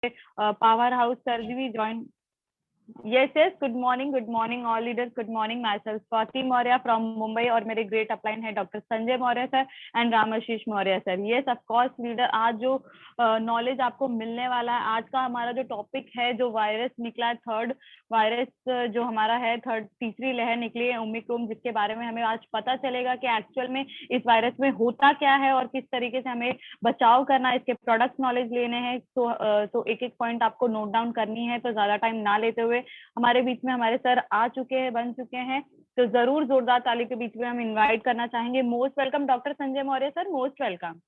powerhouse surgery join. Yes, good morning all leaders, good morning myself Swati Maurya from Mumbai और मेरे great upline है doctor Sanjay Maurya sir and Ramashish Maurya sir. Yes of course leader, आज जो knowledge आपको मिलने वाला है, आज का हमारा जो टॉपिक है, जो वायरस निकला है, थर्ड वायरस जो हमारा है, तीसरी लहर निकली है ओमिक्रॉन, जिसके बारे में हमें आज पता चलेगा कि एक्चुअल में इस वायरस में होता क्या है और किस तरीके से हमें बचाव करना है, इसके प्रोडक्ट नॉलेज लेने हैं। तो एक एक पॉइंट आपको नोट डाउन करनी है। तो ज्यादा टाइम ना लेते हुए हमारे बीच में हमारे सर आ चुके हैं, बन चुके हैं, तो जरूर जोरदार ताली के बीच में हम इनवाइट करना चाहेंगे। Most welcome doctor Sanjay Maurya sir, most welcome.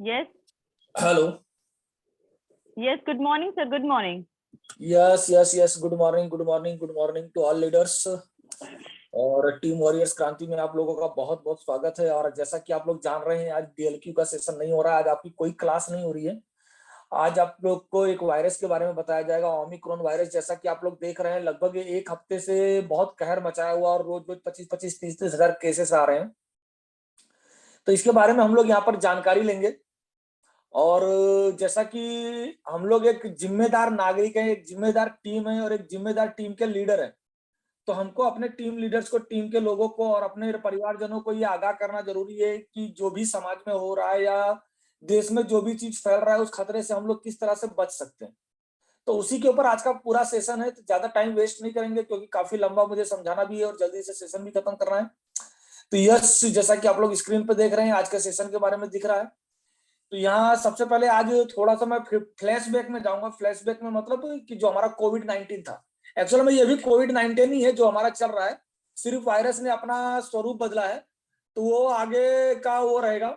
Yes hello, yes, good morning sir, good morning. Yes, good morning to all leaders और टीम वॉरियर्स क्रांति में आप लोगों का बहुत बहुत स्वागत है। और जैसा कि आप लोग जान रहे हैं, आज डीएलक्यू का सेशन नहीं हो रहा है, आज आपकी कोई क्लास नहीं हो रही है। आज आप लोग को एक वायरस के बारे में बताया जाएगा, ओमिक्रॉन वायरस। जैसा कि आप लोग देख रहे हैं, लगभग एक हफ्ते से बहुत कहर मचाया हुआ और रोज रोज 25-30 हजार केसेस आ रहे हैं। तो इसके बारे में हम लोग यहाँ पर जानकारी लेंगे। और जैसा कि हम लोग एक जिम्मेदार नागरिक है, एक जिम्मेदार टीम है और एक जिम्मेदार टीम के लीडर है, तो हमको अपने टीम लीडर्स को, टीम के लोगों को और अपने परिवारजनों को ये आगाह करना जरूरी है कि जो भी समाज में हो रहा है या देश में जो भी चीज फैल रहा है, उस खतरे से हम लोग किस तरह से बच सकते हैं। तो उसी के ऊपर आज का पूरा सेशन है। तो ज्यादा टाइम वेस्ट नहीं करेंगे क्योंकि काफी लंबा मुझे समझाना भी है और जल्दी से सेशन भी खत्म करना है। तो यस, जैसा कि आप लोग स्क्रीन पे देख रहे हैं, आज के सेशन के बारे में दिख रहा है। तो यहाँ सबसे पहले आज थोड़ा सा मैं फ्लैशबैक में जाऊंगा। फ्लैशबैक में मतलब कि जो हमारा कोविड-19 था, एक्चुअल में ये भी कोविड-19 ही है जो हमारा चल रहा है, सिर्फ वायरस ने अपना स्वरूप बदला है, तो वो आगे का वो रहेगा।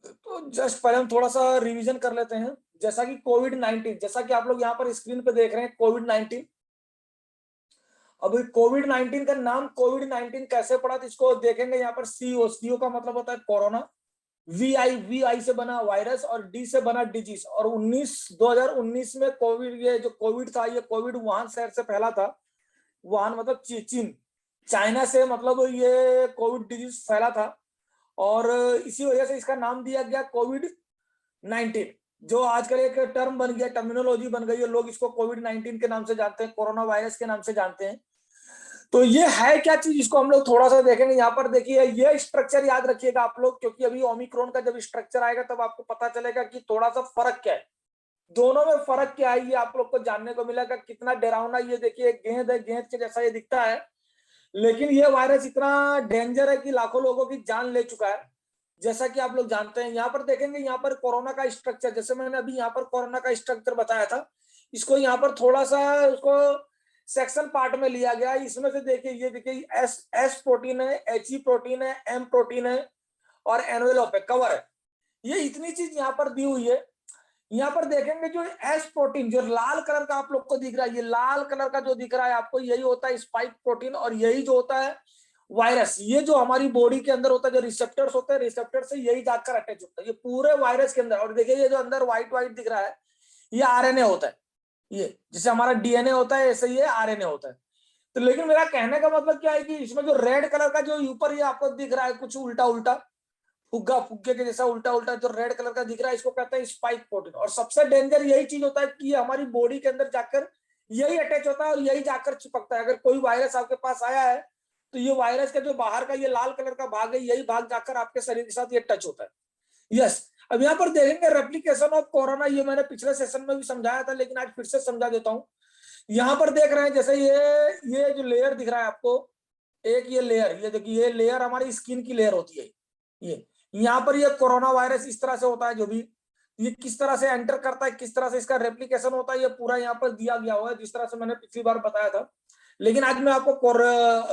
तो जस्ट पहले हम थोड़ा सा रिवीजन कर लेते हैं। जैसा कि कोविड-19, जैसा कि आप लोग यहाँ पर स्क्रीन पे देख रहे हैं, कोविड-19। अब कोविड-19 का नाम कोविड-19 कैसे पड़ा, तो इसको देखेंगे यहाँ पर। सीओ का मतलब होता है कोरोना, वी आई से बना वायरस और डी से बना डिजीज। और 2019 में कोविड, ये जो कोविड था, ये कोविड वुहान शहर से फैला था। वुहान मतलब चीन, चाइना से मतलब ये कोविड डिजीज फैला था और इसी वजह से इसका नाम दिया गया कोविड-19, जो आजकल एक टर्म बन गया, टर्मिनोलॉजी बन गई है। लोग इसको कोविड-19 के नाम से जानते हैं, कोरोना वायरस के नाम से जानते हैं। तो ये है क्या चीज, इसको हम लोग थोड़ा सा देखेंगे। यहाँ पर देखिए, ये स्ट्रक्चर याद रखिएगा आप लोग, क्योंकि अभी ओमिक्रॉन का जब स्ट्रक्चर आएगा तब आपको पता चलेगा कि थोड़ा सा फर्क क्या है, दोनों में फर्क क्या है, ये आप लोग को जानने को मिलेगा। कितना डरावना, ये देखिए गेंद है, गेंद के जैसा ये दिखता है, लेकिन ये वायरस इतना डेंजर है कि लाखों लोगों की जान ले चुका है, जैसा कि आप लोग जानते हैं। यहाँ पर देखेंगे, यहाँ पर कोरोना का स्ट्रक्चर, जैसे मैंने अभी यहाँ पर कोरोना का स्ट्रक्चर बताया था, इसको यहाँ पर थोड़ा सा उसको सेक्शन पार्ट में लिया गया। इसमें से देखिए, ये देखिए एस प्रोटीन है, एच प्रोटीन है, एम प्रोटीन है और एनवेलोप है, कवर है। ये इतनी चीज यहाँ पर दी हुई है। यहाँ पर देखेंगे जो एस प्रोटीन, जो लाल कलर का आप लोग को दिख रहा है, ये लाल कलर का जो दिख रहा है आपको, यही होता है स्पाइक प्रोटीन। और यही जो होता है वायरस, ये जो हमारी बॉडी के अंदर होता है, जो रिसेप्टर्स होते हैं, रिसेप्टर से यही जाकर अटैच होता है ये पूरे वायरस के अंदर। और देखिए, ये जो अंदर व्हाइट व्हाइट दिख रहा है, ये आरएनए होता है। ये जैसे हमारा डीएनए होता है, ऐसे ये आरएनए होता है। तो लेकिन मेरा कहने का मतलब क्या है कि इसमें जो रेड कलर का जो ऊपर ये आपको दिख रहा है, कुछ उल्टा उल्टा, फुग्गे के जैसा उल्टा उल्टा जो रेड कलर का दिख रहा है, इसको कहते हैं स्पाइक प्रोटीन। और सबसे डेंजर यही चीज होता है कि ये हमारी बॉडी के अंदर जाकर यही अटैच होता है और यही जाकर चिपकता है। अगर कोई वायरस आपके पास आया है, तो ये वायरस का जो बाहर का ये लाल कलर का भाग है, यही भाग जाकर आपके शरीर के साथ ये टच होता है। यस, अब यहाँ पर देखेंगे रेप्लिकेशन ऑफ कोरोना, ये मैंने पिछले सेशन में भी समझाया था, लेकिन आज फिर से समझा देता हूँ। यहाँ पर देख रहे हैं, जैसे ये जो लेयर दिख रहा है आपको, एक ये लेयर, ये देखिए, ये लेयर हमारी स्किन की लेयर होती है। ये यहाँ पर ये कोरोना वायरस इस तरह से होता है, जो भी ये किस तरह से एंटर करता है, किस तरह से इसका रेप्लिकेशन होता है, ये पूरा यहाँ पर दिया गया हुआ है, जिस तरह से मैंने पिछली बार बताया था। लेकिन आज मैं आपको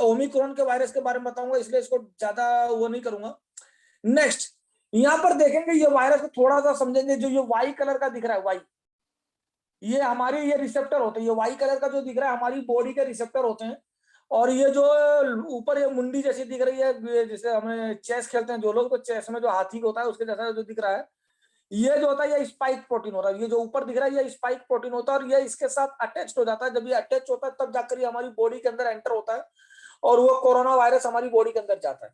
ओमिक्रॉन के वायरस के बारे में बताऊंगा, इसलिए इसको ज्यादा वो नहीं करूंगा। नेक्स्ट, यहाँ पर देखेंगे, ये वायरस को थोड़ा सा समझेंगे। जो ये वाई कलर का दिख रहा है, वाई, ये हमारी ये रिसेप्टर होते हैं। ये वाई कलर का जो दिख रहा है, हमारी बॉडी के रिसेप्टर होते हैं। और ये जो ऊपर ये मुंडी जैसी दिख रही है, जैसे हमें चेस खेलते हैं जो लोग, तो चेस में जो हाथी होता है उसके जैसा जो दिख रहा है, ये जो होता है ये स्पाइक प्रोटीन हो रहा है। ये जो ऊपर दिख रहा है, ये स्पाइक प्रोटीन होता है और ये इसके साथ अटैच हो जाता है। जब ये अटैच होता है तब जाकर ये हमारी बॉडी के अंदर एंटर होता है और वो कोरोना वायरस हमारी बॉडी के अंदर जाता है।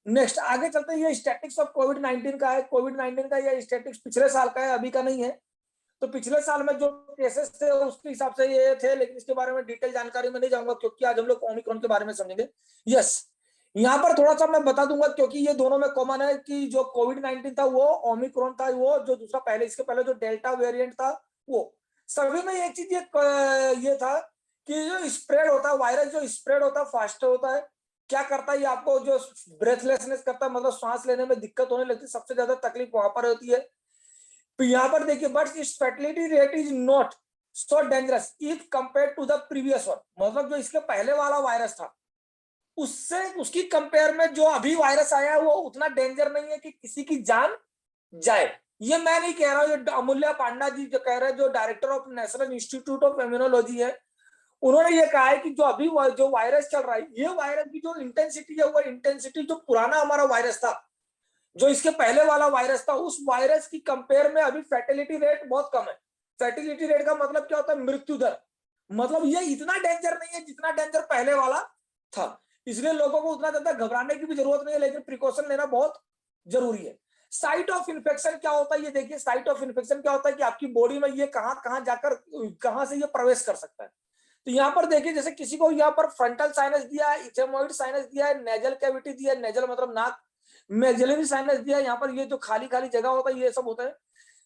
नेक्स्ट आगे चलते हैं, ये स्टैटिक्स ऑफ कोविड-19 का है। कोविड-19 का ये स्टैटिक्स पिछले साल का है, अभी का नहीं है। तो पिछले साल में जो केसेस थे उसके हिसाब से ये थे, लेकिन इसके बारे में डिटेल जानकारी में नहीं जाऊंगा क्योंकि आज हम लोग ओमिक्रॉन के बारे में समझेंगे। यस, यहाँ पर थोड़ा सा मैं बता दूंगा क्योंकि ये दोनों में कॉमन है कि जो कोविड-19 था वो ओमिक्रॉन था, वो जो दूसरा पहले, इसके पहले जो डेल्टा वेरिएंट था वो, सभी में एक चीज ये था कि जो स्प्रेड होता है वायरस, जो स्प्रेड होता है फास्टर होता है। क्या करता है ये, आपको जो ब्रेथलेसनेस करता है, मतलब सांस लेने में दिक्कत होने लगती है, सबसे ज्यादा तकलीफ वहां पर होती है। तो यहाँ पर देखिए, but it's fatality rate is not so dangerous if compare to the previous one, मतलब जो इसके पहले वाला वायरस था उससे, उसकी कंपेयर में जो अभी वायरस आया है वो उतना डेंजर नहीं है कि किसी की जान जाए। ये मैं नहीं कह रहा हूँ, ये अमूल्य पांडा जी जो कह रहे हैं, जो director of national institute of immunology है, उन्होंने ये कहा है कि जो अभी जो वायरस चल रहा है, ये वायरस की जो इंटेंसिटी है वो इंटेंसिटी जो पुराना हमारा वायरस था, जो इसके पहले वाला वायरस था, उस वायरस की कंपेयर में अभी फैटेलिटी रेट बहुत कम है। फैटेलिटी रेट का मतलब क्या होता है, मृत्यु दर। मतलब ये इतना डेंजर नहीं है जितना डेंजर पहले वाला था, इसलिए लोगों को उतना ज्यादा घबराने की भी जरूरत नहीं है, लेकिन प्रिकॉशन लेना बहुत जरूरी है। साइट ऑफ इन्फेक्शन क्या होता है, ये देखिए, साइट ऑफ इन्फेक्शन क्या होता है कि आपकी बॉडी में ये कहां जाकर, कहां से ये प्रवेश कर सकता है। तो यहाँ पर देखिए, जैसे किसी को यहाँ पर फ्रंटल साइनस दिया है, इथेमोइड साइनस दिया है, नेजल कैविटी दिया है, नेजल मतलब नाक, मैक्सिलरी साइनस दिया है, यहाँ पर ये जो खाली खाली जगह होता है ये सब होता है,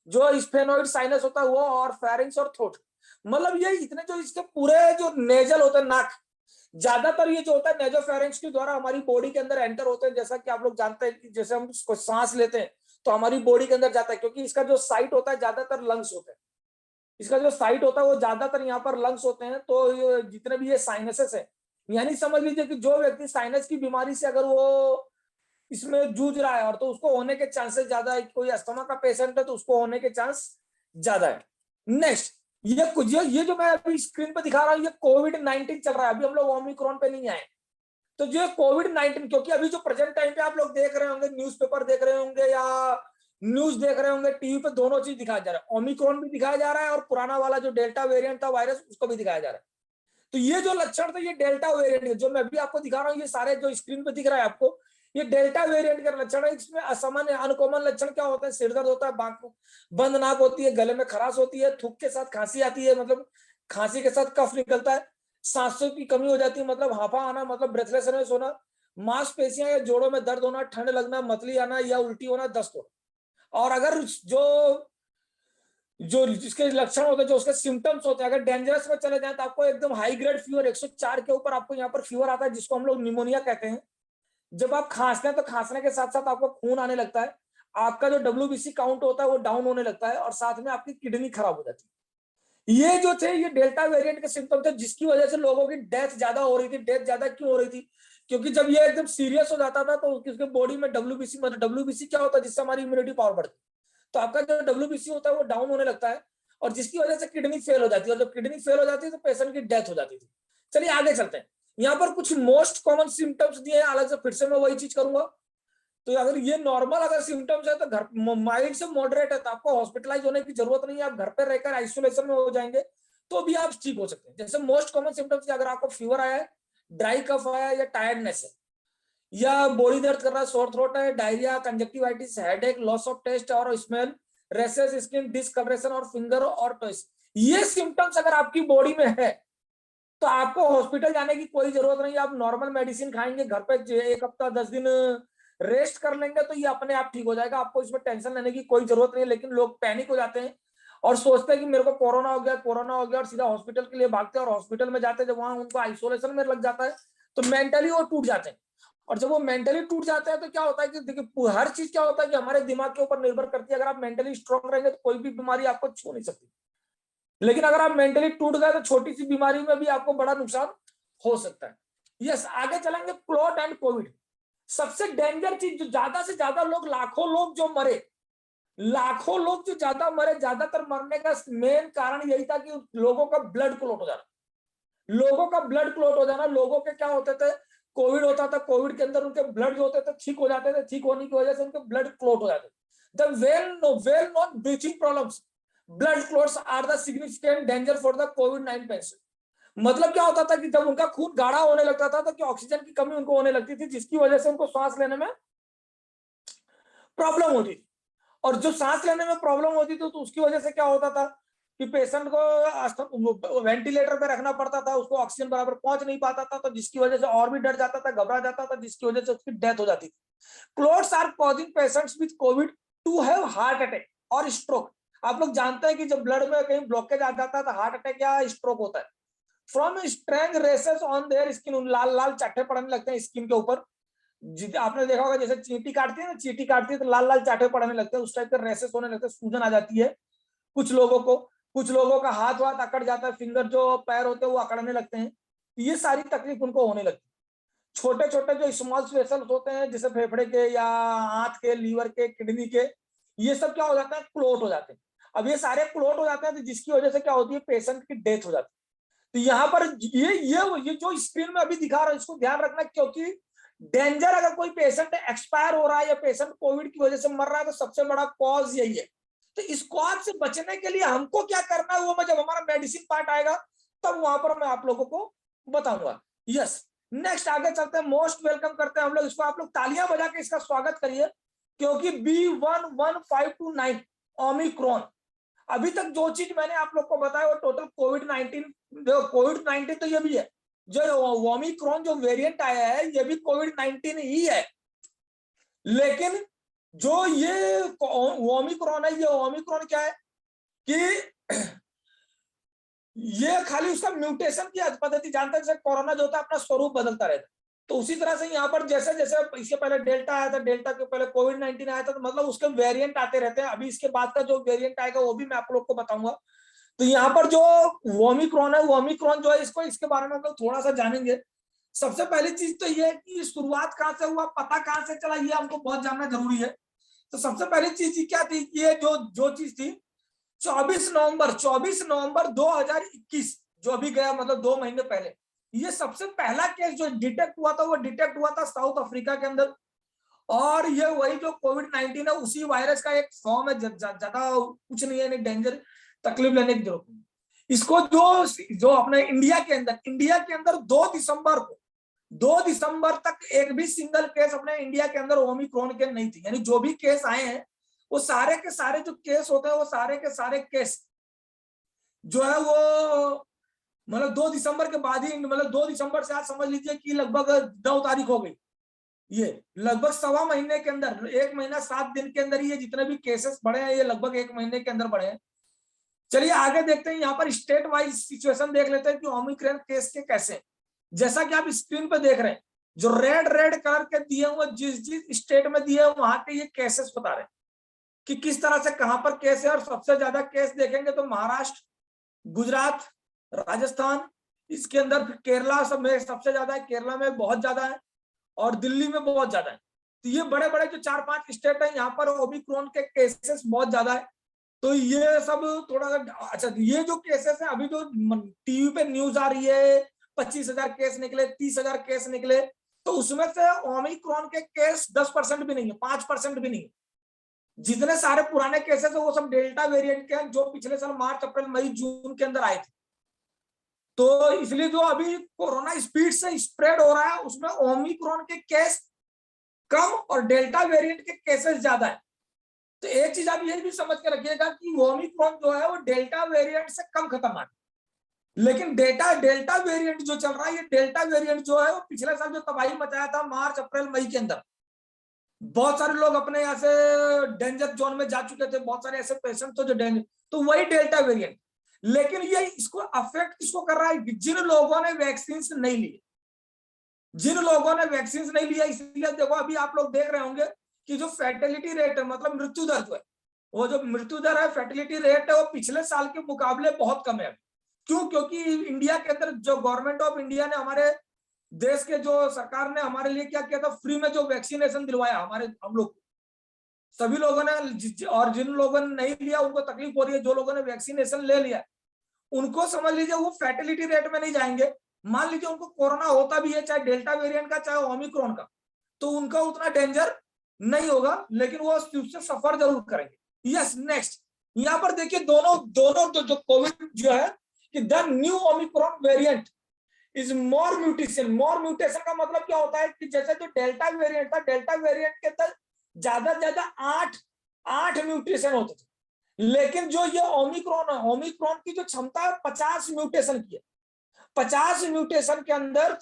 जो स्फेनोइड साइनस होता है वो, और फेरिंक्स और थ्रोट, मतलब ये इतने जो इसके पूरे जो नेजल होते हैं, नाक, ज्यादातर ये जो होता है नेजोफेरिंक्स के द्वारा हमारी बॉडी के अंदर एंटर होते हैं। जैसा कि आप लोग जानते हैं कि जैसे हम सांस लेते हैं तो हमारी बॉडी के अंदर जाता है, क्योंकि इसका जो साइट होता है ज्यादातर लंग्स होते हैं, इसका जो साइट होता है वो ज्यादातर यहाँ पर लंग्स होते हैं। तो जितने भी ये साइनसेस है, यानी समझ लीजिए कि जो व्यक्ति साइनस की बीमारी से अगर वो इसमें जूझ रहा है, और तो उसको होने के चांसेस ज्यादा है। कोई अस्थमा का पेशेंट है तो उसको होने के चांस ज्यादा है। नेक्स्ट, ये कुछ ये जो मैं अभी स्क्रीन पे दिखा रहा हूँ, ये कोविड-19 चल रहा है, अभी हम लोग ओमिक्रॉन पे नहीं आए। तो जो कोविड-19, क्योंकि अभी जो प्रेजेंट टाइम पे आप लोग देख रहे होंगे, न्यूज़पेपर देख रहे होंगे या न्यूज देख रहे होंगे, टीवी पे, दोनों चीज दिखाया जा रहा है, ओमिक्रॉन भी दिखाया जा रहा है और पुराना वाला जो डेल्टा वेरिएंट था वायरस, उसको भी दिखाया जा रहा है। तो ये जो लक्षण थे, ये डेल्टा वेरिएंट जो मैं अभी आपको दिखा रहा हूँ, ये सारे जो स्क्रीन पे दिख रहा है आपको, ये डेल्टा वेरिएंट का लक्षण है। इसमें असामान्य अनकॉमन लक्षण क्या होता है, सिर दर्द होता है, बंद नाक होती है, गले में खराश होती है, थूक के साथ खांसी आती है, मतलब खांसी के साथ कफ निकलता है, सांसों की कमी हो जाती है, मतलब हाफा आना, मतलब ब्रेथलेसनेस होना, मांसपेशियां या जोड़ों में दर्द होना, ठंड लगना, मतली आना या उल्टी होना, दस्त होना। और अगर जो जिसके लक्षण होते हैं, जो उसके सिम्टम्स होते हैं, अगर डेंजरस में चले जाए तो आपको एकदम हाई ग्रेड फीवर 104 के ऊपर आपको यहाँ पर फीवर आता है, जिसको हम लोग निमोनिया कहते हैं। जब आप खांसते हैं तो खांसने के साथ साथ आपको खून आने लगता है, आपका जो WBC काउंट होता है वो डाउन होने लगता है, और साथ में आपकी किडनी खराब हो जाती है। ये जो थे, ये डेल्टा वेरिएंट के सिम्टम थे, जिसकी वजह से लोगों की डेथ ज्यादा हो रही थी। डेथ ज्यादा क्यों हो रही थी, क्योंकि जब ये एकदम सीरियस हो जाता था तो उसके बॉडी में WBC, मतलब WBC क्या होता है, जिससे हमारी इम्यूनिटी पावर बढ़ती है, तो आपका जो WBC होता है वो डाउन होने लगता है, और जिसकी वजह से किडनी फेल हो जाती है, और जब किडनी फेल हो जाती है तो पेशेंट की डेथ हो जाती थी। चलिए आगे चलते हैं। यहाँ पर कुछ मोस्ट कॉमन सिम्टम्स दिए हैं, अलग से फिर से मैं वही चीज करूंगा। तो अगर ये नॉर्मल अगर सिम्टम्स है तो घर, माइल्ड से मॉडरेट है तो आपको हॉस्पिटलाइज होने की जरूरत नहीं है, आप घर पर रहकर आइसोलेशन में हो जाएंगे तो भी आप ठीक हो सकते हैं। जैसे मोस्ट कॉमन सिम्टम्स, अगर आपको फीवर आया है, ड्राई कफ आया है, या टायर्डनेस है, या बॉडी दर्द कर रहा है, सोर थ्रोट है, diarrhoea, conjunctivitis, headache, loss of taste और स्मेल, रेसेस स्किन, डिस्कलरेशन और फिंगर और टोइस, ये सिम्टम्स अगर आपकी बॉडी में है तो आपको हॉस्पिटल जाने की कोई जरूरत नहीं है। आप नॉर्मल मेडिसिन खाएंगे, घर पे 1 हफ्ता 10 दिन रेस्ट कर लेंगे तो ये अपने आप ठीक हो जाएगा, आपको इसमें टेंशन लेने की कोई जरूरत नहीं है। लेकिन लोग पैनिक हो जाते हैं और सोचते हैं कि मेरे को कोरोना हो गया, और सीधा हॉस्पिटल के लिए भागते हैं, और हॉस्पिटल में जाते हैं, जब वहां उनको आइसोलेशन में लग जाता है तो मेंटली वो टूट जाते हैं। और जब वो मेंटली टूट जाते हैं तो क्या होता है कि देखिए, हर चीज क्या होता है कि हमारे दिमाग के ऊपर निर्भर करती है। अगर आप मेंटली स्ट्रांग रहेंगे तो कोई भी बीमारी आपको छू नहीं सकती, लेकिन अगर आप मेंटली टूट गए तो छोटी सी बीमारी में भी आपको बड़ा नुकसान हो सकता है। यस, आगे चलेंगे। क्लोट एंड कोविड, सबसे डेंजर चीज, जो ज्यादा से ज्यादा लोग, लाखों लोग जो मरे, लाखों लोग जो ज्यादा मरे, ज्यादातर मरने का मेन कारण यही था कि लोगों का ब्लड क्लॉट हो जाना। लोगों का ब्लड क्लॉट हो जाना, लोगों के क्या होते थे, कोविड होता था, कोविड के अंदर उनके ब्लड जो होते थे ठीक हो जाते थे, ठीक होने की वजह से उनके ब्लड क्लॉट हो जाते थे। The well known breathing problems, blood clots are the significant danger for the COVID-19 patient. मतलब क्या होता था कि जब उनका खून गाढ़ा होने लगता था तो कि ऑक्सीजन की कमी उनको होने लगती थी, जिसकी वजह से उनको सांस लेने में प्रॉब्लम होती थी। और जो सांस लेने में प्रॉब्लम होती थी तो उसकी वजह से क्या होता था कि पेशेंट को वेंटिलेटर पे रखना पड़ता था, उसको ऑक्सीजन बराबर पहुंच नहीं पाता था, तो जिसकी वजह से और भी डर जाता था, घबरा जाता था, जिसकी वजह से उसकी डेथ हो जाती थी। Clots are causing patients with Covid to have heart attack और स्ट्रोक। आप लोग जानते हैं कि जब ब्लड में कहीं ब्लॉकेज आ जाता है तो हार्ट अटैक या स्ट्रोक होता है। From strange rashes on their skin, लाल लाल चाटे पड़ने लगते हैं स्किन के ऊपर। आपने देखा होगा जैसे चींटी काटती है ना, चींटी काटती है तो लाल लाल चाटे पड़ने लगते हैं, उस टाइप के रेसेस होने लगते हैं, सूजन आ जाती है कुछ लोगों को। कुछ लोगों का हाथ वाथ अकड़ जाता है, फिंगर जो पैर होते हैं वो अकड़ने लगते हैं। ये सारी तकलीफ उनको होने लगती है। छोटे छोटे जो स्मॉल वेसल्स होते हैं जैसे फेफड़े के या हाथ के, लीवर के, किडनी के, ये सब क्या हो जाता है, क्लोट हो जाते हैं। अब ये सारे क्लोट हो जाते हैं तो जिसकी वजह से क्या होती है, पेशेंट की डेथ हो जाती है। तो यहाँ पर ये जो स्क्रीन में अभी दिखा रहा है इसको ध्यान रखना, क्योंकि डेंजर अगर कोई पेशेंट एक्सपायर हो रहा है या पेशेंट कोविड की वजह से मर रहा है तो सबसे बड़ा कॉज यही है। तो इस कॉज से बचने के लिए हमको क्या करना है वो मैं जब हमारा मेडिसिन पार्ट आएगा तब वहां पर मैं आप लोगों को बताऊंगा। यस, नेक्स्ट आगे चलते हैं। मोस्ट वेलकम करते हैं हम लोग इसको, आप लोग तालियां बजा के इसका स्वागत करिए, क्योंकि B11529 ओमिक्रॉन, अभी तक जो चीज मैंने आप लोग को बताया वो टोटल कोविड 19 तो ये भी है, जो ओमिक्रॉन जो वेरिएंट आया है ये भी कोविड-19 ही है। लेकिन जो ये ओमिक्रॉन है, ये ओमिक्रॉन क्या है कि ये खाली उसका म्यूटेशन की पद्धति जानते हैं, जैसे कोरोना जो होता है अपना स्वरूप बदलता रहता है, तो उसी तरह से यहाँ पर जैसे जैसे इसके पहले डेल्टा आया था, डेल्टा के पहले कोविड-19 आया था, तो मतलब उसके वेरिएंट आते रहते हैं। अभी इसके बाद का जो वेरिएंट आएगा वो भी मैं आप लोग को बताऊंगा। तो यहाँ पर जो ओमिक्रॉन है, ओमिक्रॉन जो है, इसको इसके बारे में हम लोग थोड़ा सा जानेंगे। सबसे पहली चीज तो ये है कि शुरुआत कहाँ से हुआ, पता कहाँ से चला, ये हमको बहुत जानना जरूरी है। तो सबसे पहली चीज क्या थी, ये जो चीज थी 24 नवंबर 2021 जो अभी गया, मतलब 2 महीने पहले, ये सबसे पहला केस जो डिटेक्ट हुआ था वो डिटेक्ट हुआ था साउथ अफ्रीका के अंदर। और ये वही जो कोविड-19 है उसी वायरस का एक फॉर्म है, ज्यादा कुछ नहीं है, डेंजर तकलीफ लेने की जरूरत नहीं। इसको जो अपने इंडिया के अंदर 2 दिसंबर तक एक भी सिंगल केस अपने इंडिया के अंदर ओमिक्रॉन के नहीं थी। यानी जो भी केस आए हैं वो सारे के सारे जो केस होते हैं वो सारे के सारे केस जो है वो मतलब 2 दिसंबर के बाद ही, मतलब 2 दिसंबर से आज समझ लीजिए कि लगभग 9 तारीख हो गई, ये लगभग 1.25 महीने के अंदर, 1 महीना 7 दिन के अंदर ये जितने भी केसेस बढ़े हैं ये लगभग 1 महीने के अंदर बढ़े हैं। चलिए आगे देखते हैं, यहाँ पर स्टेट वाइज सिचुएशन देख लेते हैं कि ओमिक्रॉन केस के कैसे। जैसा कि आप स्क्रीन पे देख रहे हैं, जो रेड रेड कलर के दिए हुए जिस जिस स्टेट में दिए वहां के ये केसेस बता रहे हैं कि किस तरह से कहां पर केस है। और सबसे ज्यादा केस देखेंगे तो महाराष्ट्र, गुजरात, राजस्थान, इसके अंदर केरला सब में सबसे ज्यादा है, केरला में बहुत ज्यादा है और दिल्ली में बहुत ज्यादा है। तो ये बड़े बड़े जो 4-5 स्टेट है यहाँ पर ओमिक्रॉन के केसेस बहुत ज्यादा है। तो ये सब थोड़ा अच्छा, ये जो केसेस है अभी जो टीवी पे न्यूज आ रही है 25,000 केस निकले, 30,000 केस निकले, तो उसमें से ओमिक्रॉन के केस 10% भी नहीं है, 5% भी नहीं है। जितने सारे पुराने केसेस है वो सब डेल्टा वेरिएंट के हैं जो पिछले साल मार्च, अप्रैल, मई, जून के अंदर आए थे। तो इसलिए जो अभी कोरोना स्पीड से स्प्रेड हो रहा है उसमें ओमिक्रॉन के केस कम और डेल्टा वेरिएंट के केसेस ज्यादा है। तो एक चीज आप ये भी समझ के रखिएगा कि ओमिक्रॉन जो है वो डेल्टा वेरिएंट से कम खतरनाक है। लेकिन डेल्टा वेरिएंट जो चल रहा है, ये डेल्टा वेरिएंट जो है वो पिछले साल जो तबाही मचाया था मार्च, अप्रैल, मई के अंदर, बहुत सारे लोग अपने यहाँ से डेंजर जोन में जा चुके थे, बहुत सारे ऐसे पेशेंट थे जो डेंजर, तो वही डेल्टा वेरिएंट। लेकिन ये इसको अफेक्ट किसको कर रहा है, जिन लोगों ने वैक्सीन नहीं लिए, जिन लोगों ने वैक्सीन नहीं लिया। इसलिए देखो अभी आप लोग देख रहे होंगे कि जो फैटिलिटी रेट है, मतलब मृत्यु दर जो है, वो जो मृत्यु दर है, फैटिलिटी रेट है, वो पिछले साल के मुकाबले बहुत कम है। क्यों? क्योंकि इंडिया के अंदर जो गवर्नमेंट ऑफ इंडिया ने, हमारे देश के जो सरकार ने हमारे लिए क्या किया था, फ्री में जो वैक्सीनेशन दिलवाया हम लोग सभी लोगों ने। और जिन लोगों ने नहीं लिया उनको तकलीफ हो रही है, जो लोगों ने वैक्सीनेशन ले लिया उनको समझ लीजिए वो फैटिलिटी रेट में नहीं जाएंगे। मान लीजिए उनको कोरोना होता भी है, चाहे डेल्टा वेरिएंट का चाहे ओमिक्रॉन का, तो उनका उतना डेंजर नहीं होगा, लेकिन वो उससे सफर जरूर करेंगे। यस, नेक्स्ट यहाँ पर देखिए दोनों जो कोविड जो है कि the new Omicron variant is more mutation. More mutation का मतलब क्या होता है कि जैसे जो डेल्टा वेरिएंट था, डेल्टा वेरिएंट के अंदर ज्यादा से ज्यादा 8 म्यूटेशन होते थे, लेकिन जो ये ओमिक्रॉन है, ओमिक्रॉन की जो क्षमता है 50 म्यूटेशन की है। 50 म्यूटेशन के अंदर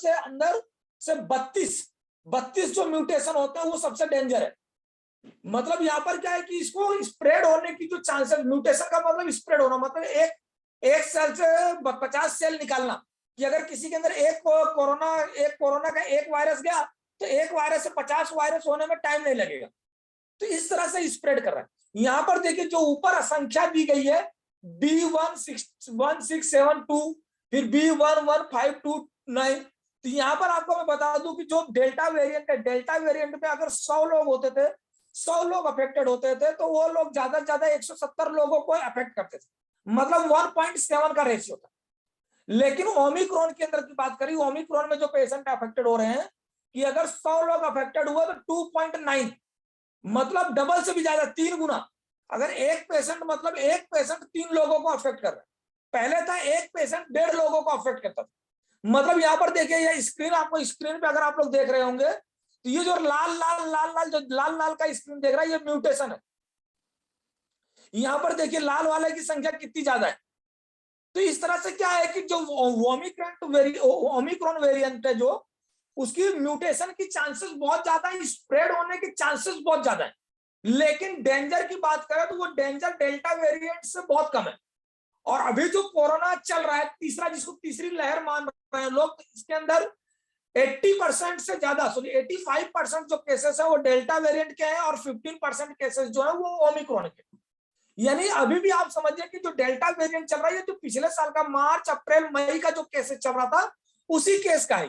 से 32 जो म्यूटेशन होते हैं वो सबसे डेंजर है। मतलब यहाँ पर क्या है कि इसको स्प्रेड होने की जो चांसेस, म्यूटेशन का मतलब स्प्रेड होना, मतलब एक सेल से 50 सेल निकालना, कि अगर किसी के अंदर एक कोरोना का एक वायरस गया तो एक वायरस से 50 वायरस होने में टाइम नहीं लगेगा। तो इस तरह से स्प्रेड कर रहा है। यहाँ पर देखिए जो ऊपर संख्या दी गई है B11672, फिर B11529। तो यहाँ पर आपको मैं बता दूं कि जो डेल्टा वेरिएंट है, डेल्टा वेरिएंट में अगर 100 लोग होते थे, 100 लोग अफेक्टेड होते थे, तो वो लोग ज्यादा से ज्यादा 170 लोगों को अफेक्ट करते थे, मतलब 1.7 का रेशियो था। लेकिन ओमिक्रॉन के अंदर की बात करी, ओमिक्रॉन में जो पेशेंट अफेक्टेड हो रहे हैं कि अगर 100 लोग अफेक्टेड हुए तो 2.9, मतलब डबल से भी ज्यादा, 3 गुना। अगर एक पेशेंट 3 लोगों को अफेक्ट कर रहा है, पहले था एक पेशेंट 1.5 लोगों को अफेक्ट करता था। मतलब यहाँ पर देखिए, ये स्क्रीन पे अगर आप लोग देख रहे होंगे तो ये जो लाल लाल का स्क्रीन देख रहा है, ये म्यूटेशन है। यहाँ पर देखिए लाल वाले की संख्या कितनी ज्यादा है। तो इस तरह से क्या है कि जो ओमिक्रॉन वेरिएंट है, जो उसकी म्यूटेशन की चांसेस बहुत ज्यादा है, स्प्रेड होने के चांसेस बहुत ज्यादा है। लेकिन डेंजर की बात करें तो वो डेंजर डेल्टा वेरिएंट से बहुत कम है। और अभी जो कोरोना चल रहा है, जिसको तीसरी लहर मान रहे हैं लोग, इसके अंदर 80% से ज्यादा, 85% जो केसेस है वो डेल्टा वेरिएंट के हैं, और 15% केसेस जो है वो ओमिक्रॉन के। यानी अभी भी आप समझिए कि जो डेल्टा वेरिएंट चल रहा है, जो पिछले साल का मार्च अप्रैल मई का जो केसेस चल रहा था, उसी केस का है।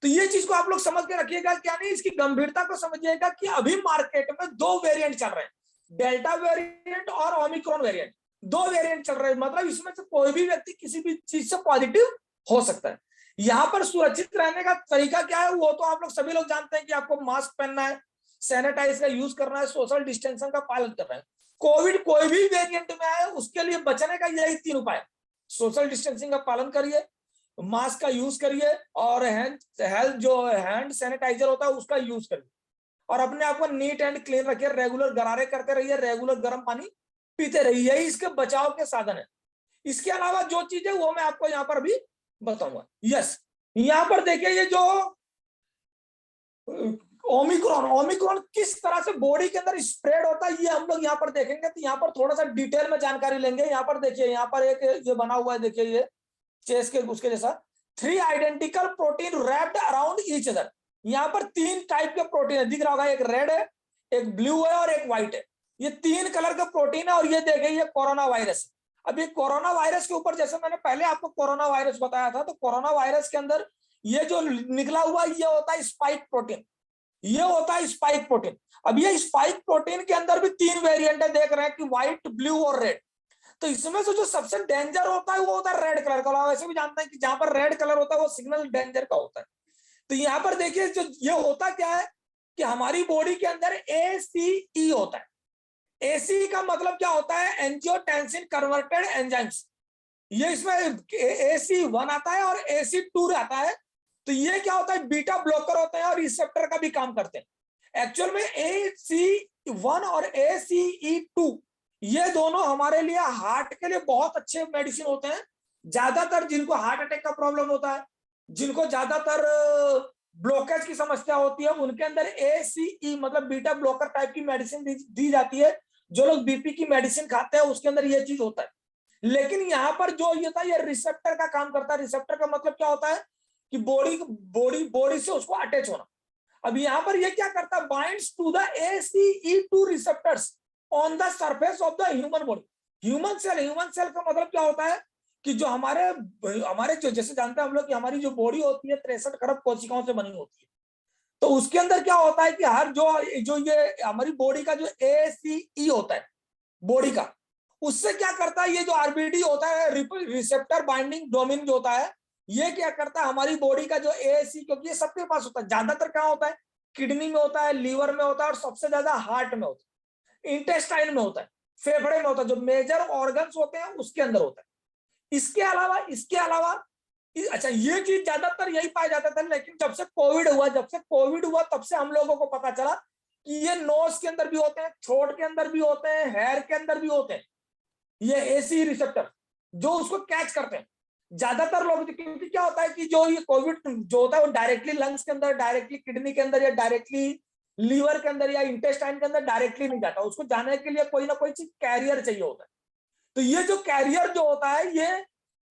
तो ये चीज को आप लोग समझ के रखिएगा, क्या नहीं, इसकी गंभीरता को समझिएगा कि अभी मार्केट में 2 वेरिएंट चल रहे हैं, डेल्टा वेरिएंट और ओमिक्रॉन वेरिएंट। 2 वेरिएंट चल रहे हैं, मतलब इसमें से कोई भी व्यक्ति किसी भी चीज से पॉजिटिव हो सकता है। यहाँ पर सुरक्षित रहने का तरीका क्या है, वो तो आप लोग सभी लोग जानते हैं कि आपको मास्क पहनना है, सैनिटाइज का यूज करना है, सोशल डिस्टेंसिंग का पालन करना है। कोविड कोई भी वेरिएंट में आए, उसके लिए बचने का यही 3 उपाय: सोशल डिस्टेंसिंग का पालन करिए, मास्क का यूज करिए, और हैंड सैनिटाइजर होता है उसका यूज करिए, और अपने आप को नीट एंड क्लीन रखिए, रेगुलर गरारे करते रहिए, रेगुलर गर्म पानी पीते रहिए। यही इसके बचाव के साधन है। इसके अलावा जो चीज है वो मैं आपको यहाँ पर भी बताऊंगा। यस, यहाँ पर देखिए, ये जो ओमिक्रॉन किस तरह से बॉडी के अंदर स्प्रेड होता है, ये हम लोग यहाँ पर देखेंगे। तो यहाँ पर थोड़ा सा डिटेल में जानकारी लेंगे। यहाँ पर देखिए, यहाँ पर एक ये बना हुआ है, देखिए ये चेस के उसके जैसा 3 identical protein wrapped around each other. यहाँ पर 3 टाइप के प्रोटीन है, दिख रहा होगा, एक रेड है, एक ब्लू है, और एक व्हाइट है। ये 3 कलर का प्रोटीन है, और ये देखिए ये कोरोना वायरस। अब ये कोरोना वायरस के ऊपर, जैसे मैंने पहले आपको कोरोना वायरस बताया था, तो कोरोना वायरस के अंदर ये जो निकला हुआ ये होता है स्पाइक प्रोटीन, ये होता है स्पाइक प्रोटीन। अब ये स्पाइक प्रोटीन के अंदर भी 3 वेरिएंट है, देख रहे हैं कि व्हाइट, ब्लू और रेड। तो इसमें से जो सबसे डेंजर होता है वो होता है रेड कलर का। वैसे भी जानते हैं कि जहां पर रेड कलर होता है वो सिग्नल डेंजर का होता है। तो यहाँ पर देखिए, जो ये होता क्या है कि हमारी बॉडी के अंदर ACE होता है। ACE का मतलब क्या होता है, एंजियोटेंसिन कन्वर्टेड एंजाइम्स। ये इसमें AC1 आता है और AC2 आता है। तो ये क्या होता है, बीटा ब्लॉकर होते हैं और रिसेप्टर का भी काम करते हैं। एक्चुअल में AC1 और ACE2 ये दोनों हमारे लिए हार्ट के लिए बहुत अच्छे मेडिसिन होते हैं। ज्यादातर जिनको हार्ट अटैक का प्रॉब्लम होता है, जिनको ज्यादातर ब्लॉकेज की समस्या होती है, उनके अंदर ACE मतलब बीटा ब्लॉकर टाइप की मेडिसिन दी जाती है। जो लोग बीपी की मेडिसिन खाते हैं उसके अंदर ये चीज होता है। लेकिन यहाँ पर जो ये था, ये रिसेप्टर का काम करता है। रिसेप्टर का मतलब क्या होता है कि बॉडी से उसको अटैच होना। अब यहाँ पर ये क्या करता है, binds to the ACE2 receptors on the surface of the human body. Human cell का मतलब क्या होता है कि जो हमारे जो, जैसे जानते हैं हम लोग कि हमारी जो बॉडी होती है 63 खरब कोशिकाओं से बनी होती है। तो उसके अंदर क्या होता है कि हर जो ये हमारी बॉडी का जो ACE होता है बॉडी का, उससे क्या करता है, ये जो RBD होता है, रिसेप्टर बाइंडिंग डोमेन जो होता है, ये क्या करता है, हमारी बॉडी का जो ACE, क्योंकि ये सबके पास होता है, ज्यादातर कहाँ होता है, किडनी में होता है, लीवर में होता है, और सबसे ज्यादा हार्ट में होता है, इंटेस्टाइन में होता है, फेफड़े में होता है, जो मेजर ऑर्गन्स होते हैं उसके अंदर होता है। इसके अलावा अच्छा, ये चीज ज्यादातर यही पाया जाता था, लेकिन जब से कोविड हुआ तब से हम लोगों को पता चला कि ये नोज के अंदर भी होते हैं, थ्रोट के अंदर भी होते हैं, हेयर के अंदर भी होते हैं, ये एसी रिसेप्टर जो उसको कैच करते हैं ज्यादातर लोग। क्योंकि क्या होता है कि जो ये कोविड जो होता है वो डायरेक्टली लंग्स के अंदर, डायरेक्टली किडनी के अंदर, या डायरेक्टली लीवर के अंदर, या इंटेस्टाइन के अंदर डायरेक्टली नहीं जाता, उसको जाने के लिए कोई ना कोई चीज कैरियर चाहिए होता है। तो ये जो कैरियर जो होता है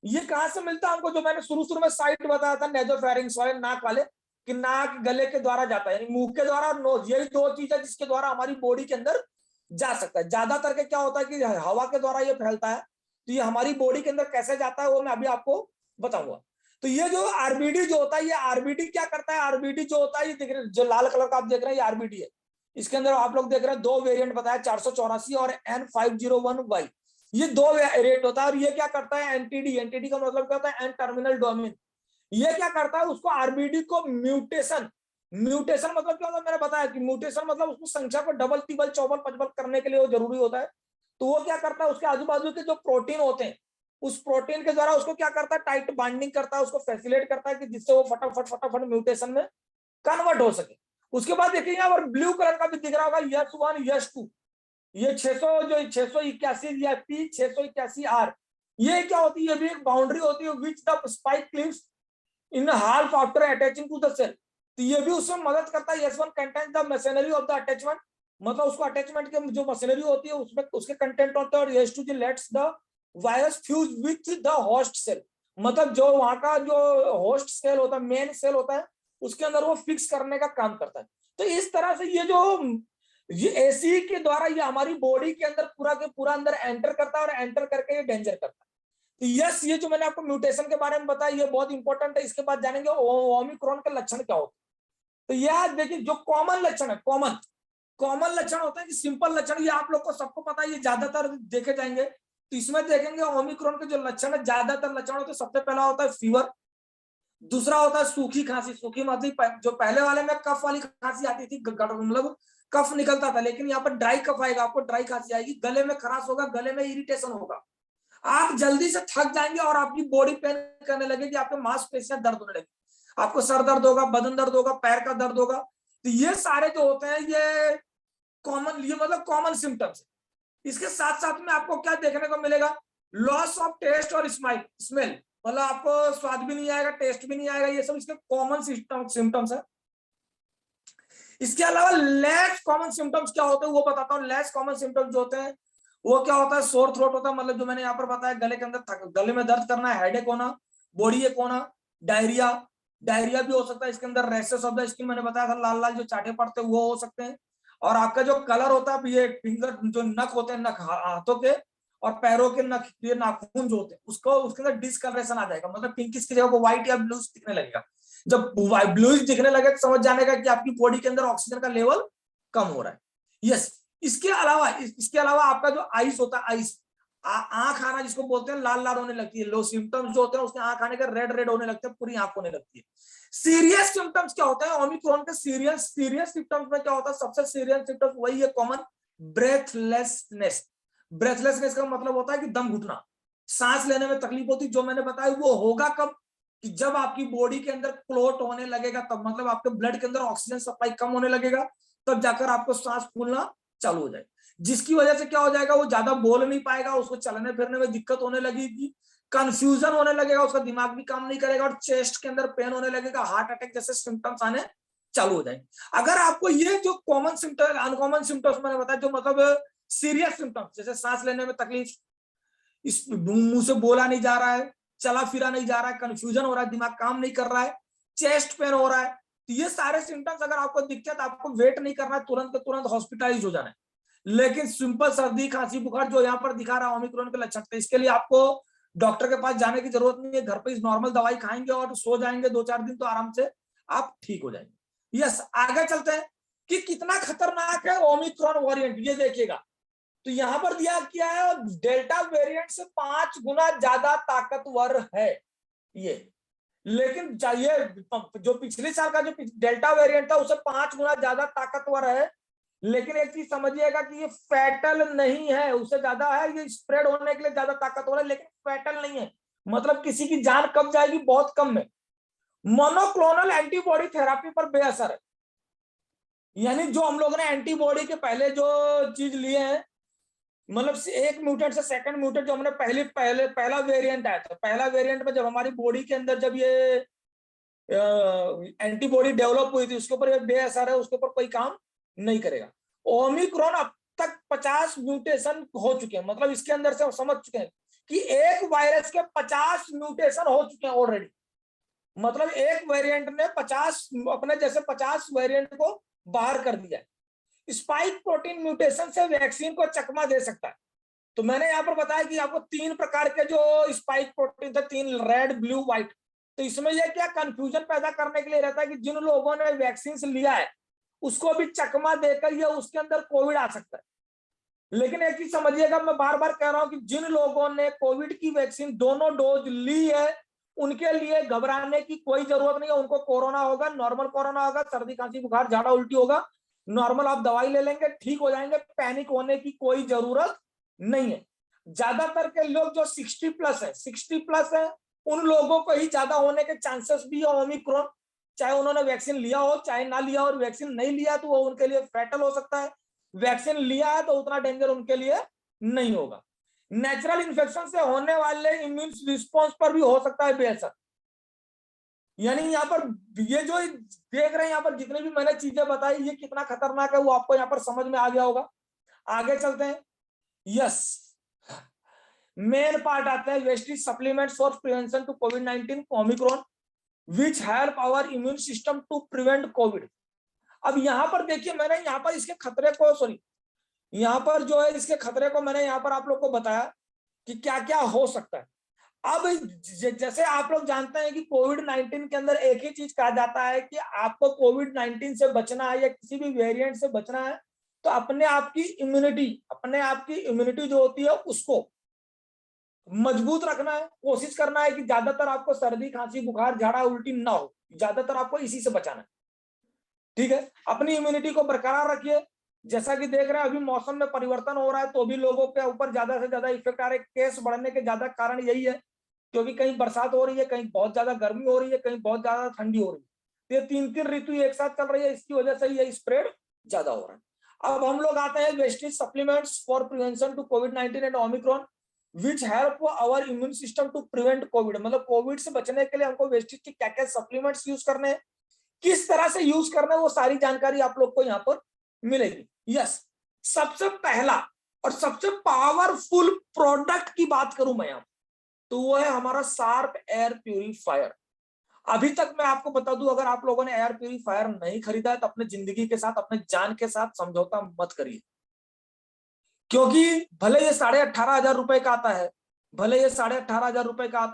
ये कहां से मिलता है हमको? जो मैंने शुरू में साइट बताया था नेजोफेरिंग्स वाले, नाक वाले, कि नाक गले के द्वारा जाता है, यानी मुंह के द्वारा और नोज, यही दो चीज है जिसके द्वारा हमारी बॉडी के अंदर जा सकता है। ज्यादातर के क्या होता है कि हवा के द्वारा ये फैलता है, तो ये हमारी बॉडी के अंदर कैसे जाता है वो मैं अभी आपको बताऊंगा। तो ये जो आरबीडी जो होता है, ये आरबीडी क्या करता है? आरबीडी जो होता है, ये देख रहे, जो लाल कलर का आप देख रहे हैं, ये आरबीडी है। इसके अंदर आप लोग देख रहे हैं दो वेरिएंट बताया, 484 और N501Y, ये दो रेट होता है। और ये क्या करता है? एनटीडी का मतलब क्या होता है? N terminal domain. ये क्या करता है? उसको आरबीडी को म्यूटेशन मतलब क्या होता है? मैंने बताया कि म्यूटेशन मतलब उसको संख्या को डबल, तिबल, चौबल, पचबल करने के लिए वो जरूरी होता है। तो वो क्या करता है? उसके आजू बाजू के जो प्रोटीन होते हैं, उस प्रोटीन के द्वारा उसको क्या करता है? टाइट बाइंडिंग करता है, उसको फैसिलिटेट करता है कि जिससे वो फटाफट म्यूटेशन में कन्वर्ट हो सके। उसके बाद देखिए यहाँ पर ब्लू कलर का भी दिख रहा होगा, यश1 यश2, ये 681 या P681R, ये क्या होती है? ये भी एक बाउंड्री होती है which the spike cleaves in half after attaching to the cell. तो ये भी उसमें मदद करता है। यस1 content the machinery of the attachment, मतलब उसको अटैचमेंट के जो मशीनरी होती है उसमें उसके कंटेंट होते हैं। और यस2 lets the virus fuse with the host cell, मतलब जो वहां का जो होस्ट सेल होता है, मेन सेल होता है, उसके अंदर वो फिक्स करने का काम करता है। तो इस तरह से ये एसी के द्वारा ये हमारी बॉडी के अंदर पूरा के पूरा अंदर एंटर करता है, और एंटर करके ये डेंजर करता है। तो यस, ये जो मैंने आपको म्यूटेशन के बारे में बताया ये बहुत इंपॉर्टेंट है। इसके बाद जानेंगे ओमिक्रॉन के लक्षण क्या होते हैं। तो यह देखिए जो कॉमन लक्षण है, कॉमन लक्षण होता है कि सिंपल लक्षण, ये आप लोग को सबको पता है, ये ज्यादातर देखे जाएंगे। तो इसमें देखेंगे ओमिक्रॉन के जो लक्षण है, ज्यादातर लक्षण होते हैं। सबसे पहला होता है फीवर, दूसरा होता है सूखी खांसी। सूखी मतलब जो पहले वाले में कफ वाली खांसी आती थी, मतलब कफ निकलता था, लेकिन यहाँ पर ड्राई कफ आएगा, आपको ड्राई खांसी आएगी, गले में खराश होगा, गले में इरिटेशन होगा, आप जल्दी से थक जाएंगे और आपकी बॉडी पेन करने लगेगी, आपके मांसपेशियां दर्द होने लगेगी, आपको सर दर्द होगा, बदन दर्द होगा, पैर का दर्द होगा। तो ये सारे जो होते हैं ये मतलब कॉमन सिम्टम्स है। इसके साथ साथ में आपको क्या देखने को मिलेगा? लॉस ऑफ टेस्ट और स्मेल, मतलब आपको स्वाद भी नहीं आएगा, टेस्ट भी नहीं आएगा, ये सब इसके कॉमन सिम्टम्स है। इसके अलावा लेस कॉमन सिम्टम्स क्या होते हैं वो बताता हूँ। लेस कॉमन सिम्टम्स जो होते हैं वो क्या होता है? सोर थ्रोट होता है, मतलब जो मैंने यहाँ पर बताया, गले के अंदर गले में दर्द करना, हेडेक होना, बॉडी एक होना, डायरिया भी हो सकता है। इसके अंदर रैशेस ऑफ द स्किन, मैंने बताया था, लाल लाल जो चाटे पड़ते हैं वो हो सकते हैं। और आपका जो कलर होता है, ये फिंगर जो नख होते हैं, नख हाथों के और पैरों के नख, ये नाखून जो होते हैं, उसको उसके अंदर डिसकलरेशन आ जाएगा, मतलब पिंकिश की जगह व्हाइट या ब्लू दिखने लगेगा। जब ब्लूइश दिखने लगे तो समझ जाने का कि आपकी बॉडी के अंदर ऑक्सीजन का लेवल कम हो रहा है। यस, इसके अलावा आपका जो आइस होता है, आइस आंख आना जिसको बोलते हैं, लाल लाल होने लगती है। लो सिम्टम्स जो होते हैं उसके आंख आने के रेड होने लगते हैं, पूरी आंख होने लगती है। सीरियस सिम्टम्स क्या होता है? ओमिक्रॉन के सीरियस सिम्टम्स में क्या होता है? सबसे सीरियस सिम्टम्स वही है कॉमन, ब्रेथलेसनेस। ब्रेथलेसनेस का मतलब होता है कि दम घुटना, सांस लेने में तकलीफ होती, जो मैंने बताया। वो होगा कब? कि जब आपकी बॉडी के अंदर क्लोट होने लगेगा, तब मतलब आपके ब्लड के अंदर ऑक्सीजन सप्लाई कम होने लगेगा, तब जाकर आपको सांस फूलना चालू हो जाएगा, जिसकी वजह से क्या हो जाएगा? वो ज्यादा बोल नहीं पाएगा, उसको चलने फिरने में दिक्कत होने लगेगी, कंफ्यूजन होने लगेगा, उसका दिमाग भी काम नहीं करेगा, और चेस्ट के अंदर पेन होने लगेगा, हार्ट अटैक जैसे सिम्टम्स आने चालू हो जाएंगे। अगर आपको ये जो कॉमन सिम्टम्स, अनकॉमन सिम्टम्स मैंने बताया, जो मतलब सीरियस सिम्टम्स, जैसे सांस लेने में तकलीफ, इस मुंह से बोला नहीं जा रहा है, चला फिरा नहीं जा रहा है, कंफ्यूजन हो रहा है, दिमाग काम नहीं कर रहा है, चेस्ट पेन हो रहा है, तो ये सारे सिम्टम्स अगर आपको दिखते हैं तो आपको वेट नहीं करना है, तुरंत हॉस्पिटलाइज हो जाना है। लेकिन सिंपल सर्दी खांसी बुखार जो यहाँ पर दिखा रहा है ओमिक्रॉन के लक्षण, तो इसके लिए आपको डॉक्टर के पास जाने की जरूरत नहीं है, घर पे इस नॉर्मल दवाई खाएंगे और सो जाएंगे 2-4 दिन, तो आराम से आप ठीक हो जाएंगे। यस, आगे चलते हैं कि कितना खतरनाक है ओमिक्रॉन वेरिएंट, ये देखिएगा। तो यहां पर दिया क्या है? डेल्टा वेरिएंट से 5 गुना ज्यादा ताकतवर है ये। लेकिन चाहिए जो पिछले साल का जो डेल्टा वेरिएंट था उससे 5 गुना ज्यादा ताकतवर है, लेकिन एक चीज समझिएगा कि ये फैटल नहीं है, उससे ज्यादा है, ये स्प्रेड होने के लिए ज्यादा ताकतवर है, लेकिन फैटल नहीं है। मतलब किसी की जान कब जाएगी, बहुत कम में। मोनोक्लोनल एंटीबॉडी थेरेपी पर बेअसर है, यानी जो हम लोग ने एंटीबॉडी के पहले जो चीज लिए हैं, मतलब एक म्यूटेंट से सेकंड म्यूटेंट, जो हमने पहला वेरिएंट आया था, पहला वेरिएंट में जब हमारी बॉडी के अंदर जब ये एंटीबॉडी डेवलप हुई थी, उसके ऊपर ये बेअसर है, उसके ऊपर कोई काम नहीं करेगा। ओमिक्रॉन अब तक 50 म्यूटेशन हो चुके हैं, मतलब इसके अंदर से हम समझ चुके हैं कि एक वायरस के 50 म्यूटेशन हो चुके हैं ऑलरेडी। मतलब एक वेरिएंट ने 50 अपने जैसे 50 वेरिएंट को बाहर कर दिया है। स्पाइक प्रोटीन म्यूटेशन से वैक्सीन को चकमा दे सकता है। तो मैंने यहाँ पर बताया कि आपको 3 प्रकार के जो स्पाइक प्रोटीन थे, 3, रेड, ब्लू, व्हाइट। तो इसमें यह क्या कंफ्यूजन पैदा करने के लिए रहता है कि जिन लोगों ने वैक्सीन लिया है उसको भी चकमा देकर ये उसके अंदर कोविड आ सकता है। लेकिन एक चीज समझिएगा, मैं बार बार कह रहा हूं कि जिन लोगों ने कोविड की वैक्सीन दोनों डोज ली है उनके लिए घबराने की कोई जरूरत नहीं है। उनको कोरोना होगा, नॉर्मल कोरोना होगा, सर्दी खांसी बुखार झाड़ा उल्टी होगा, नॉर्मल आप दवाई ले लेंगे, ठीक हो जाएंगे। पैनिक होने की कोई जरूरत नहीं है। ज्यादातर के लोग जो 60+ है उन लोगों को ही ज्यादा होने के चांसेस भी है ओमिक्रॉन, चाहे उन्होंने वैक्सीन लिया हो चाहे ना लिया हो। और वैक्सीन नहीं लिया तो वो उनके लिए फैटल हो सकता है, वैक्सीन लिया है तो उतना डेंजर उनके लिए नहीं होगा। नेचुरल इन्फेक्शन से होने वाले इम्यून रिस्पॉन्स पर भी हो सकता है बेअसर। यानी यहाँ पर ये जो देख रहे हैं, यहाँ पर जितने भी मैंने चीजें बताई ये कितना खतरनाक है वो आपको यहाँ पर समझ में आ गया होगा। आगे चलते हैं। यस, मेन पार्ट आता है wastage supplements for prevention to कोविड-19 omicron which help our immune system to prevent Covid. अब यहाँ पर देखिए, मैंने यहाँ पर इसके खतरे को यहाँ पर जो है इसके खतरे को मैंने यहाँ पर आप लोग को बताया कि क्या क्या हो सकता है। अब जैसे आप लोग जानते हैं कि कोविड-19 के अंदर एक ही चीज कहा जाता है कि आपको कोविड-19 से बचना है या किसी भी वेरिएंट से बचना है तो अपने आप की इम्यूनिटी जो होती है उसको मजबूत रखना है। कोशिश करना है कि ज्यादातर आपको सर्दी खांसी बुखार झाड़ा उल्टी ना हो, ज्यादातर आपको इसी से बचाना है। ठीक है, अपनी इम्यूनिटी को बरकरार रखिए। जैसा कि देख रहे हैं अभी मौसम में परिवर्तन हो रहा है तो भी लोगों के ऊपर ज्यादा से ज्यादा इफेक्ट आ रहे हैं। केस बढ़ने के ज्यादा कारण यही है क्योंकि कहीं बरसात हो रही है, कहीं बहुत ज्यादा गर्मी हो रही है, कहीं बहुत ज्यादा ठंडी हो रही है। ये 3 ऋतु एक साथ चल रही है, इसकी वजह से ये स्प्रेड ज्यादा हो रहा है। अब हम लोग आते हैं wastage supplements for prevention to कोविड-19 and omicron which help our immune system to prevent Covid. मतलब कोविड से बचने के लिए हमको वेस्टेज के क्या क्या सप्लीमेंट्स यूज करने हैं, किस तरह से यूज करना है, वो सारी जानकारी आप लोग को यहाँ पर मिलेगी। यस, सबसे पहला और सबसे पावरफुल प्रोडक्ट की बात करूं मैं यहाँ तो वो है हमारा शार्प एयर प्यूरिफायर। अभी तक मैं आपको बता दूं, अगर आप लोगों ने एयर प्यूरिफायर नहीं खरीदा है तो अपने जिंदगी के साथ, अपने जान के साथ समझौता मत करिए। क्योंकि भले ये 18,500 रुपए का आता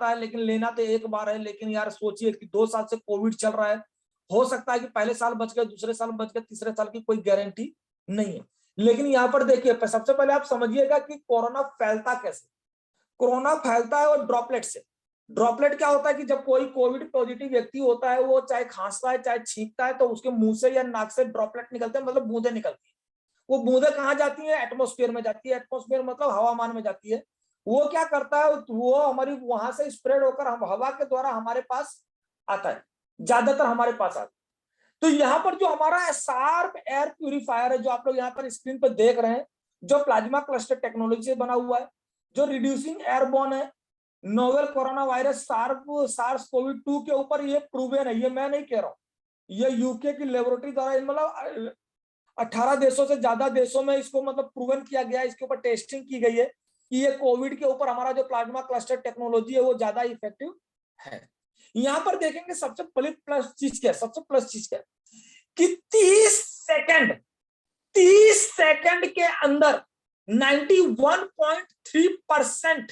है, लेकिन लेना तो एक बार है। लेकिन यार सोचिए कि 2 साल से कोविड चल रहा है, हो सकता है कि पहले साल बच गए, दूसरे साल बच गए, तीसरे साल की कोई गारंटी नहीं है। लेकिन यहाँ पर देखिए, सबसे पहले आप समझिएगा कि कोरोना फैलता कैसे। कोरोना फैलता है और ड्रॉपलेट से। ड्रॉपलेट क्या होता है कि जब कोई कोविड पॉजिटिव व्यक्ति होता है, वो चाहे खांसता है चाहे छींकता है तो उसके मुंह से या नाक से ड्रॉपलेट निकलते हैं, मतलब बूंदे निकलती है। वो बूंदे कहाँ जाती है? एटमॉस्फेयर में जाती है। एटमॉस्फेयर मतलब हवामान में जाती है। वो क्या करता है, वो हमारी वहां से स्प्रेड होकर हम हवा के द्वारा हमारे पास आता है, ज्यादातर हमारे पास आता है। तो यहाँ पर जो हमारा शार्प एयर प्यूरिफायर है, जो आप लोग यहाँ पर स्क्रीन पर देख रहे हैं, जो प्लाज्मा क्लस्टर टेक्नोलॉजी से बना हुआ है, जो रिड्यूसिंग एयरबोर्न है, नोवेल कोरोना वायरस सार्स कोविड-2 के ऊपर ये प्रूवन है। ये मैं नहीं कह रहा हूँ, ये यूके की लेबोरेटरी द्वारा, मतलब 18 देशों से ज्यादा देशों में इसको मतलब प्रूवन किया गया है, इसके ऊपर टेस्टिंग की गई है कि ये कोविड के ऊपर हमारा जो प्लाज्मा क्लस्टर टेक्नोलॉजी है वो ज्यादा इफेक्टिव है। यहाँ पर देखेंगे सबसे प्लस चीज क्या है कि 30 सेकंड के अंदर 91.3%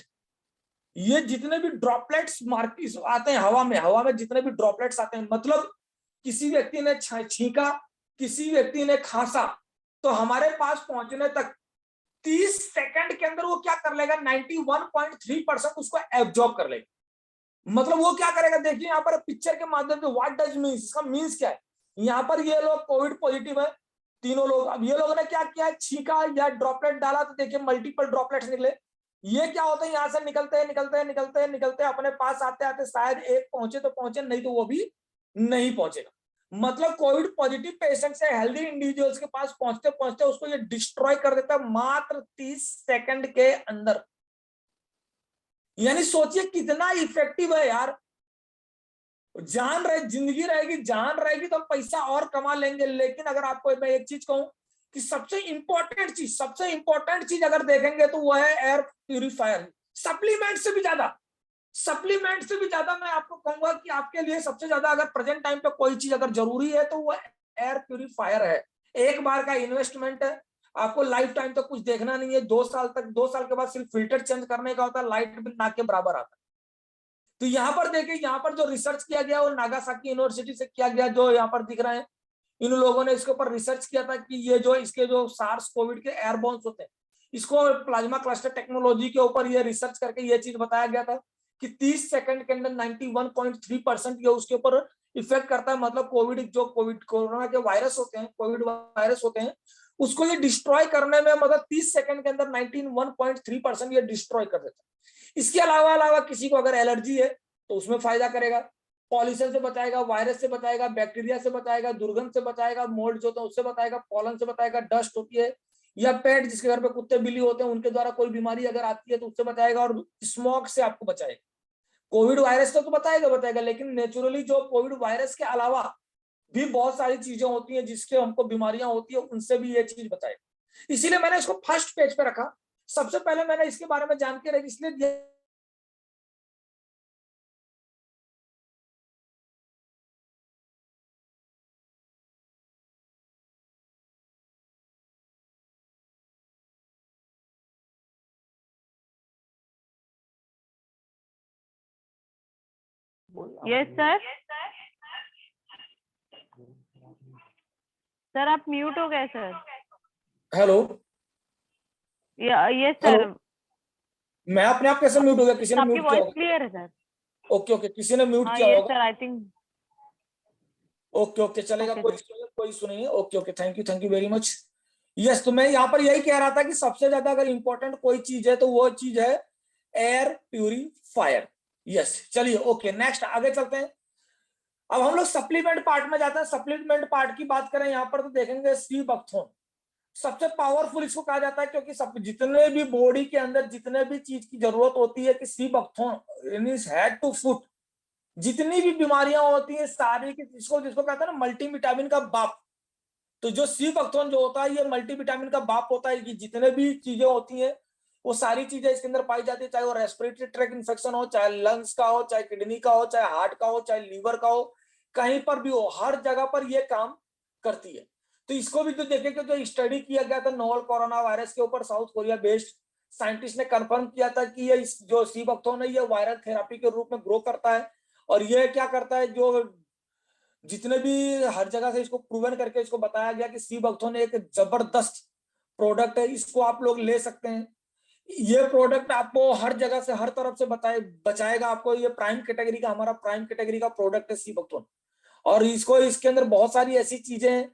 ये जितने भी ड्रॉपलेट्स मार्किस आते हैं हवा में जितने भी ड्रॉपलेट्स आते हैं, मतलब किसी व्यक्ति ने छींका, किसी व्यक्ति ने खांसा, तो हमारे पास पहुंचने तक 30 सेकंड के अंदर वो क्या कर लेगा, 91.3% उसको एब्जॉर्ब कर लेगा। मतलब वो क्या करेगा, देखिए यहाँ पर पिक्चर के माध्यम से व्हाट डज मींस, इसका मींस क्या है। यहाँ पर ये लोग कोविड पॉजिटिव है, तीनों लोग। अब ये लोगों ने क्या किया, छींका या ड्रॉपलेट डाला तो देखिए मल्टीपल ड्रॉपलेट्स निकले। ये क्या होता है, यहाँ से निकलते निकलते निकलते निकलते अपने पास आते आते शायद एक पहुंचे तो पहुंचे, नहीं तो वो भी नहीं पहुंचेगा। मतलब कोविड पॉजिटिव पेशेंट से हेल्दी इंडिविजुअल्स के पास पहुंचते पहुंचते उसको ये डिस्ट्रॉय कर देता है मात्र 30 सेकंड के अंदर। यानी सोचिए कितना इफेक्टिव है यार। जान रहे, जिंदगी रहेगी, जान रहेगी तो हम पैसा और कमा लेंगे। लेकिन अगर आपको मैं एक चीज कहूं कि सबसे इंपॉर्टेंट चीज अगर देखेंगे तो वो है एयर प्यूरिफायर। सप्लीमेंट से भी ज्यादा, मैं आपको कहूंगा कि आपके लिए सबसे ज्यादा अगर प्रेजेंट टाइम पे कोई चीज अगर जरूरी है तो वो एयर प्यूरिफायर है। एक बार का इन्वेस्टमेंट है, आपको लाइफ टाइम तक कुछ देखना नहीं है। 2 साल तक, 2 साल के बाद सिर्फ फिल्टर चेंज करने का होता है, लाइट बिल ना के बराबर आता है। तो यहाँ पर देखिए, यहाँ पर जो रिसर्च किया गया वो नागासाकी यूनिवर्सिटी से किया गया, जो यहाँ पर दिख रहे हैं। इन लोगों ने इसके ऊपर रिसर्च किया था कि ये जो इसके जो सार्स कोविड के एयरबोन्स होते हैं, इसको प्लाज्मा क्लस्टर टेक्नोलॉजी के ऊपर ये रिसर्च करके ये चीज बताया गया था कि 30 सेकंड के अंदर 91.3% ये उसके ऊपर इफेक्ट करता है। मतलब कोविड कोरोना के वायरस होते हैं, कोविड वायरस होते हैं, उसको ये डिस्ट्रॉय करने में मतलब 30 सेकंड के अंदर 91.3% ये डिस्ट्रॉय कर देता है। इसके अलावा किसी को अगर एलर्जी है तो उसमें फायदा करेगा, पॉल्यूशन से बचाएगा, वायरस से बचाएगा, बैक्टीरिया से बचाएगा, दुर्गंध से बचाएगा, मोल्ड जो होता है उससे बचाएगा, पॉलन से बचाएगा, डस्ट होती है या पेट जिसके घर पे कुत्ते बिल्ली होते हैं उनके द्वारा कोई बीमारी अगर आती है तो उससे बचाएगा, और स्मोक से आपको बचाएगा। कोविड वायरस तो बताएगा, लेकिन नेचुरली जो कोविड वायरस के अलावा भी बहुत सारी चीजें होती हैं जिसके हमको बीमारियां होती है, उनसे भी ये चीज बचाएगा। इसीलिए मैंने इसको फर्स्ट पेज पे रखा। सबसे पहले मैंने इसके बारे में जान के इसलिए यस सर। सर आप म्यूट हो गए सर। Hello, yes sir. मैं अपने आप कैसे म्यूट हो गया? किसी ने आपकी म्यूट किया वॉइस होगा। क्लियर है सर। ओके, किसी ने म्यूट हाँ किया यस होगा। Sir, I think. ओके चलेगा, ओके सर। कोई इशू नहीं है। Okay thank you very much. Yes, तो मैं यहाँ पर यही कह रहा था कि सबसे ज्यादा अगर इंपॉर्टेंट कोई चीज है तो वो चीज है एयर प्यूरिफायर। यस, चलिए ओके, नेक्स्ट आगे चलते हैं। अब हम लोग सप्लीमेंट पार्ट में जाते हैं। सप्लीमेंट पार्ट की बात करें यहाँ पर तो देखेंगे सीबैक्थोन सबसे पावरफुल इसको कहा जाता है, क्योंकि सब जितने भी बॉडी के अंदर जितने भी चीज की जरूरत होती है कि सीबैक्थोन हेड टू फुट जितनी भी बीमारियां होती हैं सारी की, जिसको कहते हैं ना मल्टीविटामिन का बाप। तो जो सीबैक्थोन जो होता है ये मल्टीविटामिन का बाप होता है कि जितने भी चीजें होती हैं वो सारी चीजें इसके अंदर पाई जाती है, चाहे वो रेस्पिरेटरी ट्रैक इन्फेक्शन हो, चाहे लंग्स का हो, चाहे किडनी का हो, चाहे हार्ट का हो, चाहे लीवर का हो, कहीं पर भी हो, हर जगह पर ये काम करती है। तो इसको भी तो देखें कि जो स्टडी किया गया था नोवल कोरोना वायरस के ऊपर, साउथ कोरिया बेस्ड साइंटिस्ट ने कंफर्म किया था कि ये जो सीबैक्थोन है ये वायरल थेरेपी के रूप में ग्रो करता है। और ये क्या करता है, जो जितने भी हर जगह से इसको प्रूवन करके इसको बताया गया कि सीबैक्थोन एक जबरदस्त प्रोडक्ट है, इसको आप लोग ले सकते हैं। ये प्रोडक्ट आपको हर जगह से हर तरफ से बचाएगा आपको। ये प्राइम कैटेगरी का, हमारा प्राइम कैटेगरी का प्रोडक्ट है सीबैक्थोन। और इसको इसके अंदर बहुत सारी ऐसी चीजें हैं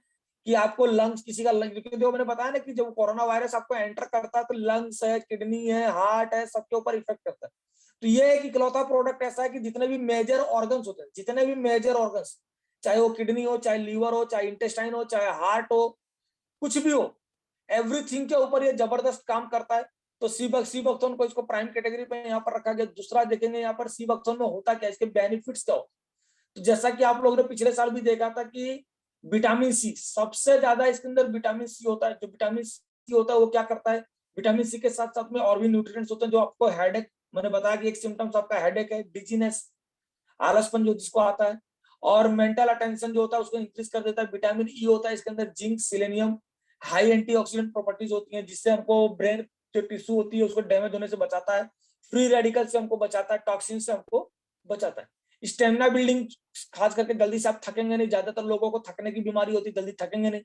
कि आपको लंग्स, किसी का लंग, जो मैंने बताया ना कि जब कोरोना वायरस आपको एंटर करता है तो लंग्स है, किडनी है, हार्ट है, सबके ऊपर इफेक्ट करता है। तो ये एक इकलौता प्रोडक्ट ऐसा है कि जितने भी मेजर ऑर्गन्स होते हैं, जितने भी मेजर ऑर्गन्स, चाहे वो किडनी हो, चाहे लीवर हो, चाहे इंटेस्टाइन हो, चाहे हार्ट हो, कुछ भी हो, एवरीथिंग के ऊपर ये जबरदस्त काम करता है। तो सीबैक्थोन को इसको प्राइम कैटेगरी पे यहाँ पर रखा गया। दूसरा देखेंगे यहाँ पर सीबैक्थोन में होता क्या, इसके बेनिफिट्स क्या हो। तो जैसा कि आप लोगों ने पिछले साल भी देखा था कि विटामिन सी सबसे ज्यादा इसके अंदर विटामिन सी होता है। जो विटामिन सी होता है वो क्या करता है, विटामिन सी के साथ साथ में और भी न्यूट्रिएंट्स होते हैं जो आपको हेडेक, मैंने बताया कि एक सिम्टम्स आपका हेडेक है, डिजीनेस, आलसपन जो जिसको आता है, और मेंटल अटेंशन जो होता है उसको इंक्रीज कर देता है। विटामिन ई होता है इसके अंदर zinc, selenium, high antioxidant properties होती हैं जिससे हमको ब्रेन जो टिश्यू होती है उसको डैमेज होने से बचाता है, फ्री रेडिकल से हमको बचाता है, टॉक्सिन से हमको बचाता है, स्टेमिना बिल्डिंग, खास करके जल्दी से आप थकेंगे नहीं। ज्यादातर लोगों को थकने की बीमारी होती है, जल्दी थकेंगे नहीं।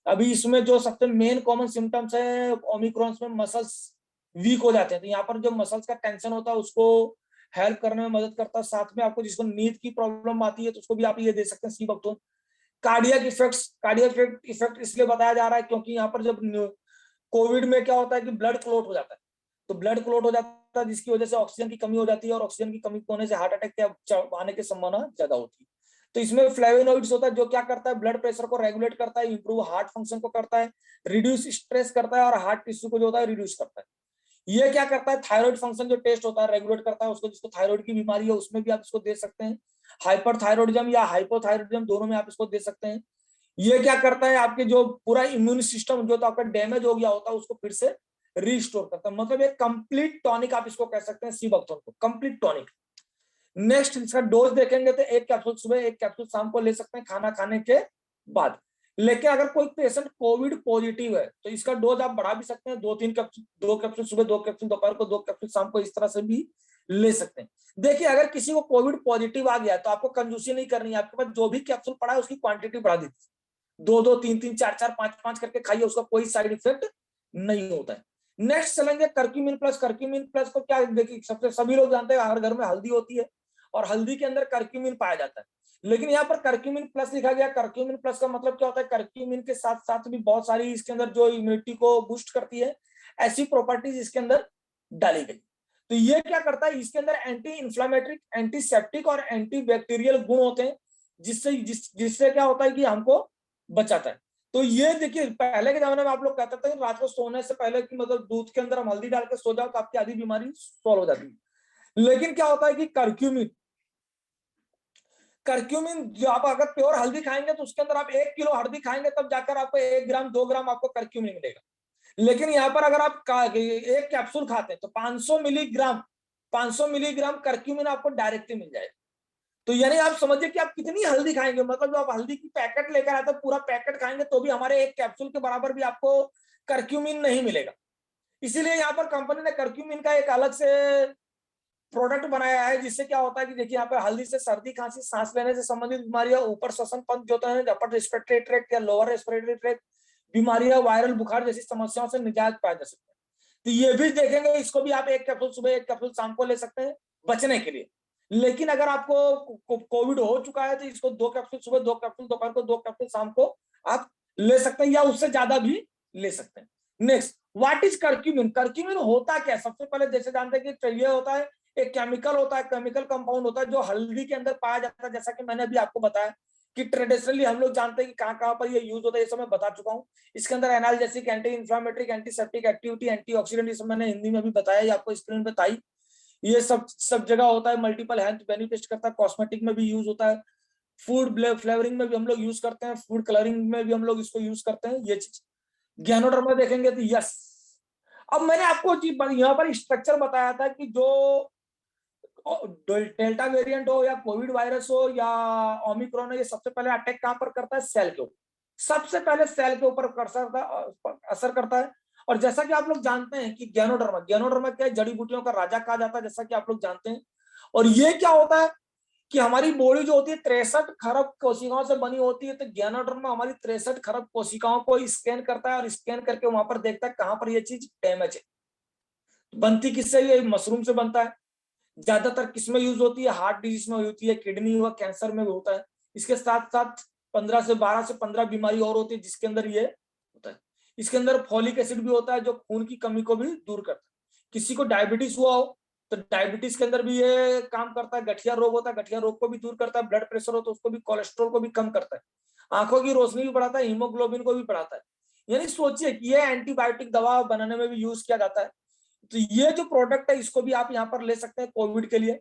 अभी इसमें जो सबसे मेन कॉमन सिम्टम्स है ओमिक्रॉन में मसल्स वीक हो जाते हैं, तो यहाँ पर जो मसल्स का टेंशन होता है उसको हेल्प करने में मदद करता है। साथ में आपको जिसको नींद की प्रॉब्लम आती है तो उसको भी आप ये दे सकते हैं सीबैक्थोन। कार्डियक इफेक्ट इसलिए बताया जा रहा है क्योंकि यहाँ पर जब कोविड में क्या होता है कि ब्लड क्लॉट हो जाता है। तो ब्लड क्लॉट हो जाता है, जिसकी वजह से ऑक्सीजन की कमी हो जाती है, और ऑक्सीजन की कमी होने से हार्ट अटैक के आने की संभावना ज्यादा होती है। तो इसमें फ्लेवोनोइड्स होता है जो क्या करता है, ब्लड प्रेशर को रेगुलेट करता है, इंप्रूव हार्ट फंक्शन को करता है, रिड्यूस स्ट्रेस करता है, और हार्ट टिश्यू को जो होता है रिड्यूस करता है। ये क्या करता है, थायराइड फंक्शन जो टेस्ट होता है रेगुलेट करता है उसको, जिसको थायराइड की बीमारी है उसमें भी आप इसको दे सकते हैं। हाइपरथायरॉइडिज्म या हाइपोथायरॉइडिज्म दोनों में आप इसको दे सकते हैं। ये क्या करता है, आपके जो पूरा इम्यून सिस्टम जो तो आपका डैमेज हो गया होता है उसको फिर से रिस्टोर करता है। मतलब एक कंप्लीट टॉनिक आप इसको कह सकते हैं सीबैक्थोन को, कंप्लीट टॉनिक। नेक्स्ट इसका डोज देखेंगे तो 1 कैप्सूल सुबह 1 कैप्सूल शाम को ले सकते हैं खाना खाने के बाद। लेकिन अगर कोई पेशेंट कोविड पॉजिटिव है तो इसका डोज आप बढ़ा भी सकते हैं, 2-3 कैप्सूल, 2 कैप्सूल सुबह, 2 कैप्सूल दोपहर को, 2 कैप्सूल शाम को, इस तरह से भी ले सकते हैं। देखिए अगर किसी को कोविड पॉजिटिव आ गया तो आपको कंजूसी नहीं करनी है, आपके पास जो भी कैप्सूल पड़ा है उसकी क्वांटिटी बढ़ा दीजिए, 2-2, 3-3, 4-4, 5-5 करके खाइए, उसका कोई साइड इफेक्ट नहीं होता है। नेक्स्ट चलेंगे कर्क्यूमिन प्लस। कर्क्यूमिन प्लस को क्या, देखिए सबसे सभी लोग जानते हैं हर घर में हल्दी होती है और हल्दी के अंदर कर्क्यूमिन पाया जाता है, लेकिन यहाँ पर कर्क्यूमिन प्लस लिखा गया। कर्क्यूमिन प्लस का मतलब क्या होता है, कर्क्यूमिन के साथ साथ भी बहुत सारी इसके अंदर जो इम्यूनिटी को बूस्ट करती है ऐसी प्रॉपर्टीज इसके अंदर डाली गई। तो ये क्या करता है, इसके अंदर एंटी इंफ्लेमेटरी, एंटीसेप्टिक और एंटी बैक्टीरियल गुण होते हैं, जिससे क्या होता है कि हमको बचाता है। तो ये देखिए पहले के जमाने में आप लोग कहते थे रात को सोने से पहले कि मतलब दूध के अंदर हम हल्दी डाल के सो जाओ तो आपकी आधी बीमारी सॉल्व हो जाती है। लेकिन क्या होता है कि कर्क्यूमिन जो आप अगर प्योर हल्दी खाएंगे तो उसके अंदर आप 1 किलो हल्दी खाएंगे तब जाकर आपको 1 ग्राम 2 ग्राम आपको कर्क्यूमिन मिलेगा। लेकिन यहाँ पर अगर आप 1 कैप्सूल खाते हैं तो 500 मिलीग्राम कर्क्यूमिन आपको डायरेक्टली मिल जाएगा। तो यानी आप समझिए कि आप कितनी हल्दी खाएंगे, मतलब जो आप हल्दी की पैकेट लेकर आते हैं पूरा पैकेट खाएंगे तो भी हमारे 1 कैप्सूल के बराबर भी आपको कर्क्यूमिन नहीं मिलेगा। इसीलिए यहाँ पर कंपनी ने कर्क्यूमिन का एक अलग से प्रोडक्ट बनाया है, जिससे क्या होता है कि देखिए यहाँ पे हल्दी से सर्दी खांसी सांस लेने से संबंधित बीमारियां, ऊपर श्वसन तंत्र जो होता है, अपर रेस्पिरेटरी ट्रैक्ट या लोअर रेस्पिरेटरी ट्रैक्ट बीमारियां, वायरल बुखार जैसी समस्याओं से निजात पाया जा सकता है। तो ये भी देखेंगे, इसको भी आप 1 कैप्सूल सुबह 1 कैप्सूल शाम को ले सकते हैं बचने के लिए। लेकिन अगर आपको कोविड हो चुका है तो इसको 2 कैप्सूल सुबह, 2 कैप्सूल दोपहर को, 2 कैप्सूल शाम को आप ले सकते हैं या उससे ज्यादा भी ले सकते हैं। Next, what is curcumin? Curcumin होता क्या है? सबसे पहले जैसे जानते हैं कि ये होता है एक केमिकल होता है, केमिकल कंपाउंड होता है जो हल्दी के अंदर पाया जाता है। जैसा कि मैंने अभी आपको बताया कि ट्रेडिशनली हम लोग जानते हैं कि कहां पर ये यूज होता है, ये सब मैं बता चुका हूं। इसके अंदर analgesic, anti inflammatory, antiseptic activity, antioxidant, ये सब मैंने हिंदी में भी बताया, ये आपको स्क्रीन पे बताई। ये सब जगह होता है, मल्टीपल हेल्थ बेनिफिट करता है, कॉस्मेटिक में भी यूज होता है, फूड फ्लेवरिंग में भी हम लोग यूज करते हैं, फूड कलरिंग में भी हम लोग इसको यूज करते हैं। ये चीज ज्ञानोडर्मा देखेंगे तो यस। अब मैंने आपको यहाँ पर स्ट्रक्चर बताया था कि जो डेल्टा वेरिएंट हो या कोविड वायरस हो या ओमिक्रॉन हो, ये सबसे पहले अटैक कहां पर करता है? सेल के ऊपर। सबसे पहले सेल के ऊपर असर करता है। और जैसा कि आप लोग जानते हैं कि ज्ञानोडर्मा क्या है, जड़ी बूटियों का राजा कहा जाता है, जैसा कि आप लोग जानते हैं। और ये क्या होता है कि हमारी बॉडी जो होती है 63 खरब कोशिकाओं से बनी होती है। तो ज्ञानोडर्मा हमारी 63 खरब कोशिकाओं को स्कैन करता है और स्कैन करके वहां पर देखता है कहां पर ये चीज डैमेज है। बनती किससे? ये मशरूम से बनता है। ज्यादातर किसमें यूज होती है? हार्ट डिजीज में होती है, किडनी हुआ, कैंसर में भी होता है। इसके साथ साथ 12 से 15 बीमारी और होती है जिसके अंदर ये होता है। इसके अंदर फॉलिक एसिड भी होता है जो खून की कमी को भी दूर करता है। किसी को डायबिटीज हुआ हो तो डायबिटीज के अंदर भी ये काम करता है। गठिया रोग होता है, गठिया रोग को भी दूर करता है। ब्लड प्रेशर हो तो उसको भी, कोलेस्ट्रॉल को भी कम करता है। आंखों की रोशनी भी बढ़ाता है, हीमोग्लोबिन को भी बढ़ाता है। यानी सोचिए कि ये एंटीबायोटिक दवा बनाने में भी यूज किया जाता है। तो ये जो प्रोडक्ट है इसको भी आप यहाँ पर ले सकते हैं कोविड के लिए।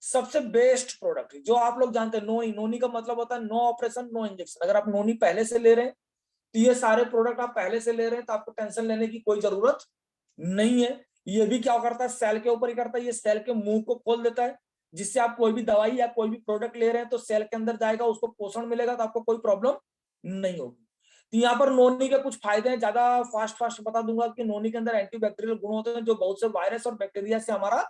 सबसे बेस्ट प्रोडक्ट जो आप लोग जानते हैं, नोनी। नोनी का मतलब होता है नो ऑपरेशन नो इंजेक्शन। अगर आप नोनी पहले से ले रहे हैं तो ये सारे प्रोडक्ट आप पहले से ले रहे हैं तो आपको टेंशन लेने की कोई जरूरत नहीं है। ये भी क्या करता है, सेल के ऊपर ही करता है। ये सेल के मुंह को खोल देता है, जिससे आप कोई भी दवाई या कोई भी प्रोडक्ट ले रहे हैं तो सेल के अंदर जाएगा, उसको पोषण मिलेगा, तो आपको कोई प्रॉब्लम नहीं होगी। तो यहाँ पर नोनी के कुछ फायदे हैं, ज्यादा फास्ट बता दूंगा कि नोनी के अंदर एंटीबैक्टीरियल गुण होते हैं जो बहुत से वायरस और बैक्टीरिया से हमारा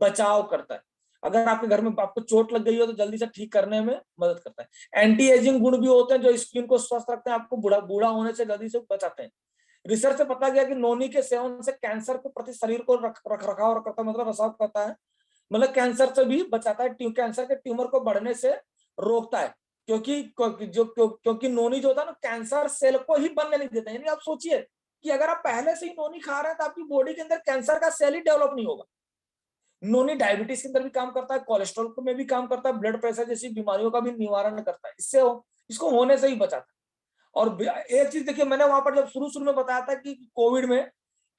बचाव करता है। अगर आपके घर में आपको चोट लग गई हो तो जल्दी से ठीक करने में मदद करता है। एंटी एजिंग गुण भी होते हैं जो स्किन को स्वस्थ रखते हैं, आपको बूढ़ा होने से जल्दी से बचाते हैं। रिसर्च से पता गया कि नोनी के सेवन से कैंसर के प्रति शरीर को रख रखाव करता है, मतलब रसाव करता है, मतलब कैंसर से भी बचाता है। कैंसर के ट्यूमर को बढ़ने से रोकता है, क्योंकि नोनी जो होता है ना कैंसर सेल को ही बनने नहीं देता। यानी आप सोचिए कि अगर आप पहले से ही नोनी खा रहे हैं तो आपकी बॉडी के अंदर कैंसर का सेल ही डेवलप नहीं होगा। नोनी डायबिटीज के अंदर भी काम करता है, कोलेस्ट्रॉल में भी काम करता है, ब्लड प्रेशर जैसी बीमारियों का भी निवारण करता है, इसको होने से ही बचाता है। और एक चीज देखिए, मैंने वहां पर जब शुरू में बताया था कि कोविड में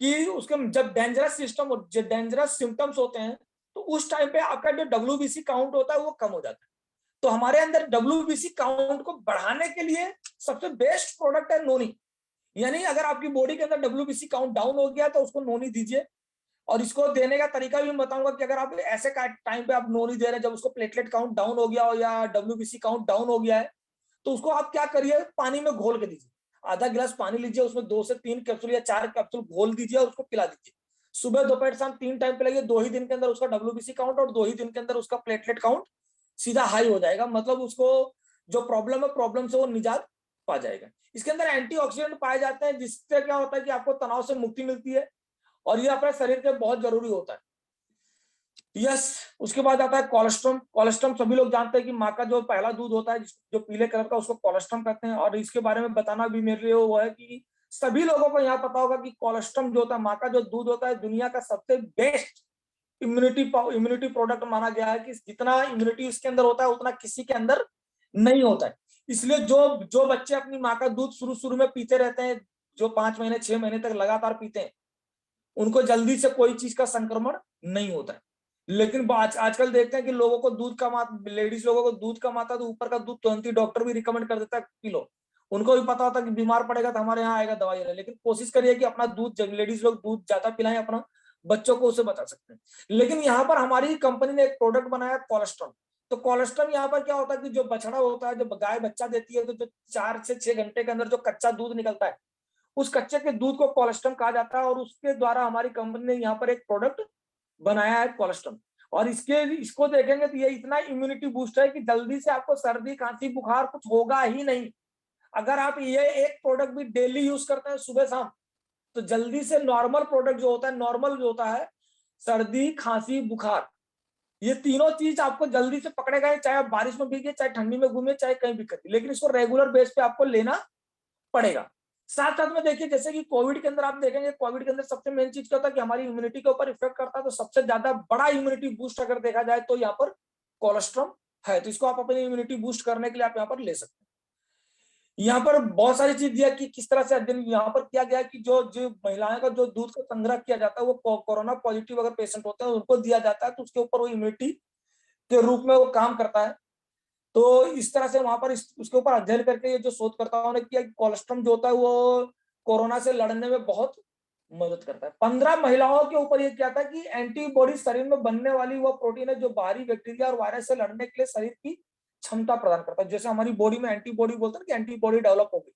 कि उसके जब डेंजरस सिम्टम्स होते हैं तो उस टाइम पे आपका जो WBC काउंट होता है वो कम हो जाता है। तो हमारे अंदर WBC काउंट को बढ़ाने के लिए सबसे बेस्ट प्रोडक्ट है नोनी। यानी अगर आपकी बॉडी के अंदर WBC काउंट डाउन हो गया तो उसको नोनी दीजिए। और इसको देने का तरीका भी मैं बताऊंगा कि अगर आप ऐसे टाइम पे आप नोनी दे रहे हैं जब उसको प्लेटलेट काउंट डाउन हो गया हो या WBC काउंट डाउन हो गया है, तो उसको आप क्या करिए, पानी में घोल के दीजिए। आधा गिलास पानी लीजिए, उसमें 2 से 3 कैप्सूल या 4 कैप्सूल घोल दीजिए और उसको पिला दीजिए। सुबह दोपहर शाम 3 टाइम पिलाइए। 2 ही दिन के अंदर उसका WBC काउंट और 2 ही दिन के अंदर उसका प्लेटलेट काउंट सीधा हाई हो जाएगा। मतलब उसको जो प्रॉब्लम से वो निजात पा जाएगा। इसके अंदर एंटीऑक्सीडेंट पाए जाते हैं जिससे क्या होता है कि आपको तनाव से मुक्ति मिलती है और ये अपने शरीर के बहुत जरूरी होता है। यस, उसके बाद आता है कोलेस्ट्रम। कोलेस्ट्रम सभी लोग जानते हैं कि माँ का जो पहला दूध होता है जो पीले कलर का, उसको कोलेस्ट्रम कहते हैं। और इसके बारे में बताना भी मेरे लिए वो है कि सभी लोगों को यहाँ पता होगा कि कोलेस्ट्रम जो होता है, माँ का जो दूध होता है, दुनिया का सबसे बेस्ट इम्यूनिटी प्रोडक्ट माना गया है कि जितना इम्यूनिटी इसके अंदर होता है उतना किसी के अंदर नहीं होता है। इसलिए जो बच्चे अपनी माँ का दूध शुरू में पीते रहते हैं, जो 5 महीने 6 महीने तक लगातार पीते हैं, उनको जल्दी से कोई चीज का संक्रमण नहीं होता है। लेकिन आजकल देखते हैं कि लोगों को दूध कम आता, लेडीज लोगों को दूध कम आता है तो ऊपर का दूध तुरंत ही डॉक्टर भी रिकमेंड कर देता है पी लो। उनको भी पता होता है कि बीमार पड़ेगा तो हमारे यहाँ आएगा दवाई ले। लेकिन कोशिश करिए कि अपना दूध, लेडीज लोग दूध ज्यादा पिलाएं, अपना बच्चों को उसे बचा सकते हैं। लेकिन यहाँ पर हमारी कंपनी ने एक प्रोडक्ट बनाया कोलेस्ट्रॉल। तो कोलेस्ट्रॉल यहाँ पर क्या होता है कि जो बछड़ा होता है, जब गाय बच्चा देती है तो जो 4 से 6 घंटे के अंदर जो कच्चा दूध निकलता है, उस कच्चे के दूध को कोलेस्ट्रॉल कहा जाता है। और उसके द्वारा हमारी कंपनी ने यहाँ पर एक प्रोडक्ट बनाया है कोलेस्ट्रॉल। और इसको देखेंगे तो ये इतना इम्यूनिटी बूस्ट है कि जल्दी से आपको सर्दी खांसी बुखार कुछ होगा ही नहीं। अगर आप ये एक प्रोडक्ट भी डेली यूज करते हैं सुबह शाम, तो जल्दी से नॉर्मल प्रोडक्ट जो होता है, नॉर्मल जो होता है, सर्दी खांसी बुखार, ये तीनों चीज आपको जल्दी से पकड़ेगा। चाहे आप बारिश में भीगे, चाहे ठंडी में घूमे, चाहे कहीं भी करिए, लेकिन इसको रेगुलर बेस पे आपको लेना पड़ेगा। साथ साथ में देखिए, जैसे कि कोविड के अंदर आप देखेंगे, कोविड के अंदर सबसे मेन चीज क्या होता है कि हमारी इम्यूनिटी के ऊपर इफेक्ट करता है। तो सबसे ज्यादा बड़ा इम्यूनिटी बूस्ट अगर देखा जाए तो यहाँ पर कोलेस्ट्रॉल है। तो इसको आप अपनी इम्यूनिटी बूस्ट करने के लिए आप यहाँ पर ले सकते हैं। यहाँ पर बहुत सारी चीज दिया कि किस तरह से अध्ययन यहाँ पर किया गया कि जो महिलाओं का जो दूध का संग्रह किया जाता है वो कोरोना पॉजिटिव अगर पेशेंट होते हैं उनको दिया जाता है, तो उसके ऊपर वो इम्यूनिटी के रूप में वो काम करता है। तो इस तरह से वहां पर उसके ऊपर अध्ययन करके ये जो शोधकर्ताओं ने किया कि कोलेस्ट्रॉल जो होता है वो कोरोना से लड़ने में बहुत मदद करता है। 15 महिलाओं के ऊपर ये क्या था कि एंटीबॉडी शरीर में बनने वाली वो प्रोटीन है जो बाहरी बैक्टीरिया और वायरस से लड़ने के लिए शरीर की क्षमता प्रदान करता है। जैसे हमारी बॉडी में एंटीबॉडी बोलते हैं कि एंटीबॉडी डेवलप हो गई,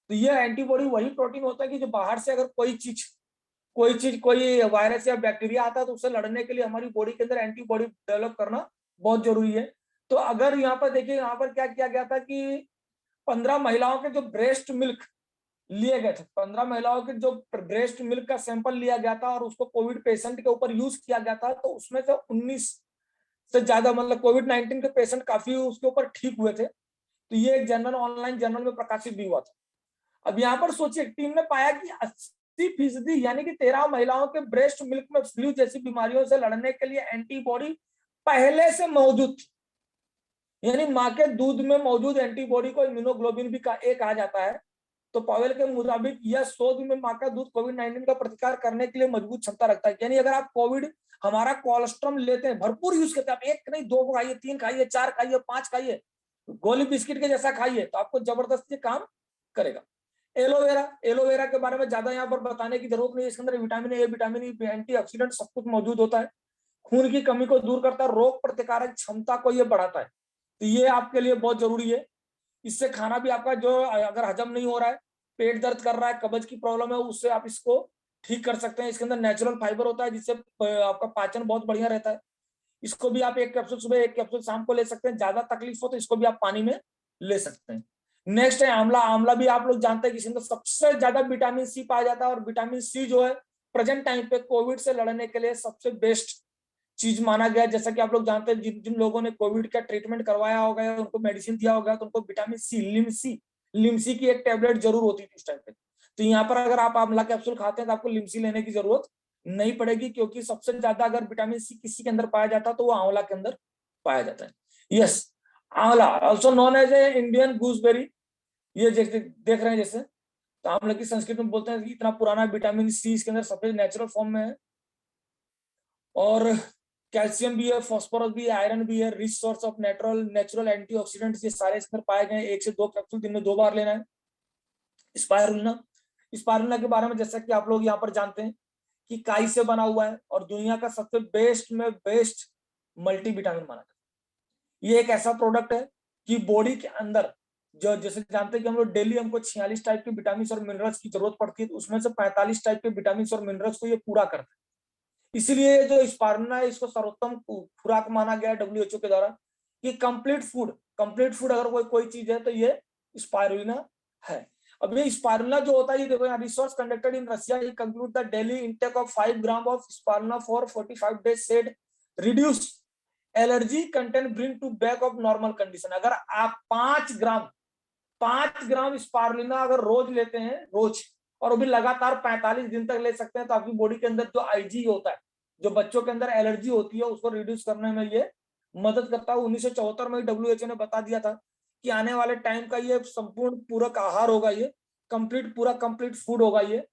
तो ये एंटीबॉडी वही प्रोटीन होता है कि जो बाहर से अगर कोई वायरस या बैक्टीरिया आता है तो उससे लड़ने के लिए हमारी बॉडी के अंदर एंटीबॉडी डेवलप करना बहुत जरूरी है। तो अगर यहाँ पर देखिए, यहाँ पर क्या किया गया था कि 15 महिलाओं के जो ब्रेस्ट मिल्क लिए गए थे, 15 महिलाओं के जो ब्रेस्ट मिल्क का सैंपल लिया गया था और उसको कोविड पेशेंट के ऊपर यूज किया गया था, तो उसमें से 19 से ज्यादा, मतलब कोविड-19 के पेशेंट काफी उसके ऊपर ठीक हुए थे। तो ये एक ऑनलाइन जर्नल में प्रकाशित भी हुआ था। अब यहाँ पर सोचिए, टीम ने पाया कि 80% यानी कि 13 महिलाओं के ब्रेस्ट मिल्क में फ्लू जैसी बीमारियों से लड़ने के लिए एंटीबॉडी पहले से मौजूद थी। यानी माँ के दूध में मौजूद एंटीबॉडी को इम्यूनोग्लोबिन भी कहा जाता है। तो पॉवेल के मुताबिक यह शोध में माँ का दूध कोविड-19 का प्रतिकार करने के लिए मजबूत क्षमता रखता है। यानी अगर आप हमारा कोलेस्ट्रॉल लेते हैं, भरपूर यूज करते हैं, आप 1 नहीं 2 खाइए, 3 खाइए, 4 खाइए, 5 खाइए, गोली बिस्किट के जैसा खाइए, तो आपको जबरदस्ती काम करेगा। एलोवेरा के बारे में ज्यादा यहाँ पर बताने की जरूरत नहीं है। इसके अंदर vitamin A, vitamin E, antioxidant सब कुछ मौजूद होता है। खून की कमी को दूर करता है, रोग प्रतिकारक क्षमता को ये बढ़ाता है। तो ये आपके लिए बहुत जरूरी है। इससे खाना भी आपका जो अगर हजम नहीं हो रहा है, पेट दर्द कर रहा है, कब्ज की प्रॉब्लम है, उससे आप इसको ठीक कर सकते हैं। इसके अंदर नेचुरल फाइबर होता है जिससे आपका पाचन बहुत बढ़िया रहता है। इसको भी आप 1 कैप्सूल सुबह 1 कैप्सूल शाम को ले सकते हैं। ज्यादा तकलीफ हो तो इसको भी आप पानी में ले सकते हैं। नेक्स्ट है आंवला। आंवला भी आप लोग जानते हैं कि इसके अंदर सबसे ज्यादा विटामिन सी पाया जाता है। और विटामिन सी जो है प्रेजेंट टाइम पे कोविड से लड़ने के लिए सबसे बेस्ट चीज माना गया। जैसा कि आप लोग जानते हैं, जिन लोगों ने कोविड का ट्रीटमेंट करवाया होगा या उनको मेडिसिन दिया होगा तो उनको विटामिन सी, लिमसी की एक टेबलेट जरूर होती थी उस टाइम पे। तो यहाँ पर अगर आप आंवला कैप्सूल खाते हैं तो आपको लिमसी लेने की जरूरत नहीं पड़ेगी, क्योंकि सबसे ज्यादा अगर विटामिन सी किसी के अंदर पाया जाता है तो वो आंवला के अंदर पाया जाता है। Yes, amla also known as a Indian gooseberry, ये देख रहे हैं जैसे, तो आंवला की संस्कृत में बोलते हैं कि इतना पुराना, विटामिन सी इसके अंदर सबसे नेचुरल फॉर्म में है, और कैल्शियम भी है, फास्फोरस भी है, आयरन भी है, rich source of natural antioxidants, ये सारे इसमें पाए गए। 1 से 2 कैप्सूल दिन में 2 बार लेना है। स्पाइरुलिना के बारे में जैसा कि आप लोग यहाँ पर जानते हैं कि काई से बना हुआ है और दुनिया का सबसे बेस्ट मल्टीविटामिन माना जाता है। ये एक ऐसा प्रोडक्ट है कि बॉडी के अंदर, जो जैसे जानते हैं कि हम लोग डेली हमको 46 टाइप के विटामिन और मिनरल्स की जरूरत पड़ती है, तो उसमें से 45 टाइप के विटामिन और मिनरल्स को ये पूरा करता है। इसीलिए जो स्पाइरुलिना है, इसको सर्वोत्तम खुराक माना गया है WHO के द्वारा, कि कंप्लीट फूड अगर कोई चीज है तो ये स्पाइरुलिना है। अब ये स्पाइरुलिना जो होता है, ये देखो यहाँ, research conducted in Russia, he conclude the daily intake of 5 gram of spirulina for 45 days said reduce allergy content bring to back of normal condition. अगर आप 5 ग्राम स्पाइरुलिना अगर रोज लेते हैं, रोज, और वो भी लगातार 45 दिन तक ले सकते हैं, तो आपकी बॉडी के अंदर जो आईजी होता है, जो बच्चों के अंदर एलर्जी होती है, उसको रिड्यूस करने में ये मदद करता है। 1974 में WHO ने बता दिया था कि आने वाले टाइम का ये संपूर्ण पूरक आहार होगा, ये कंप्लीट फूड होगा ये।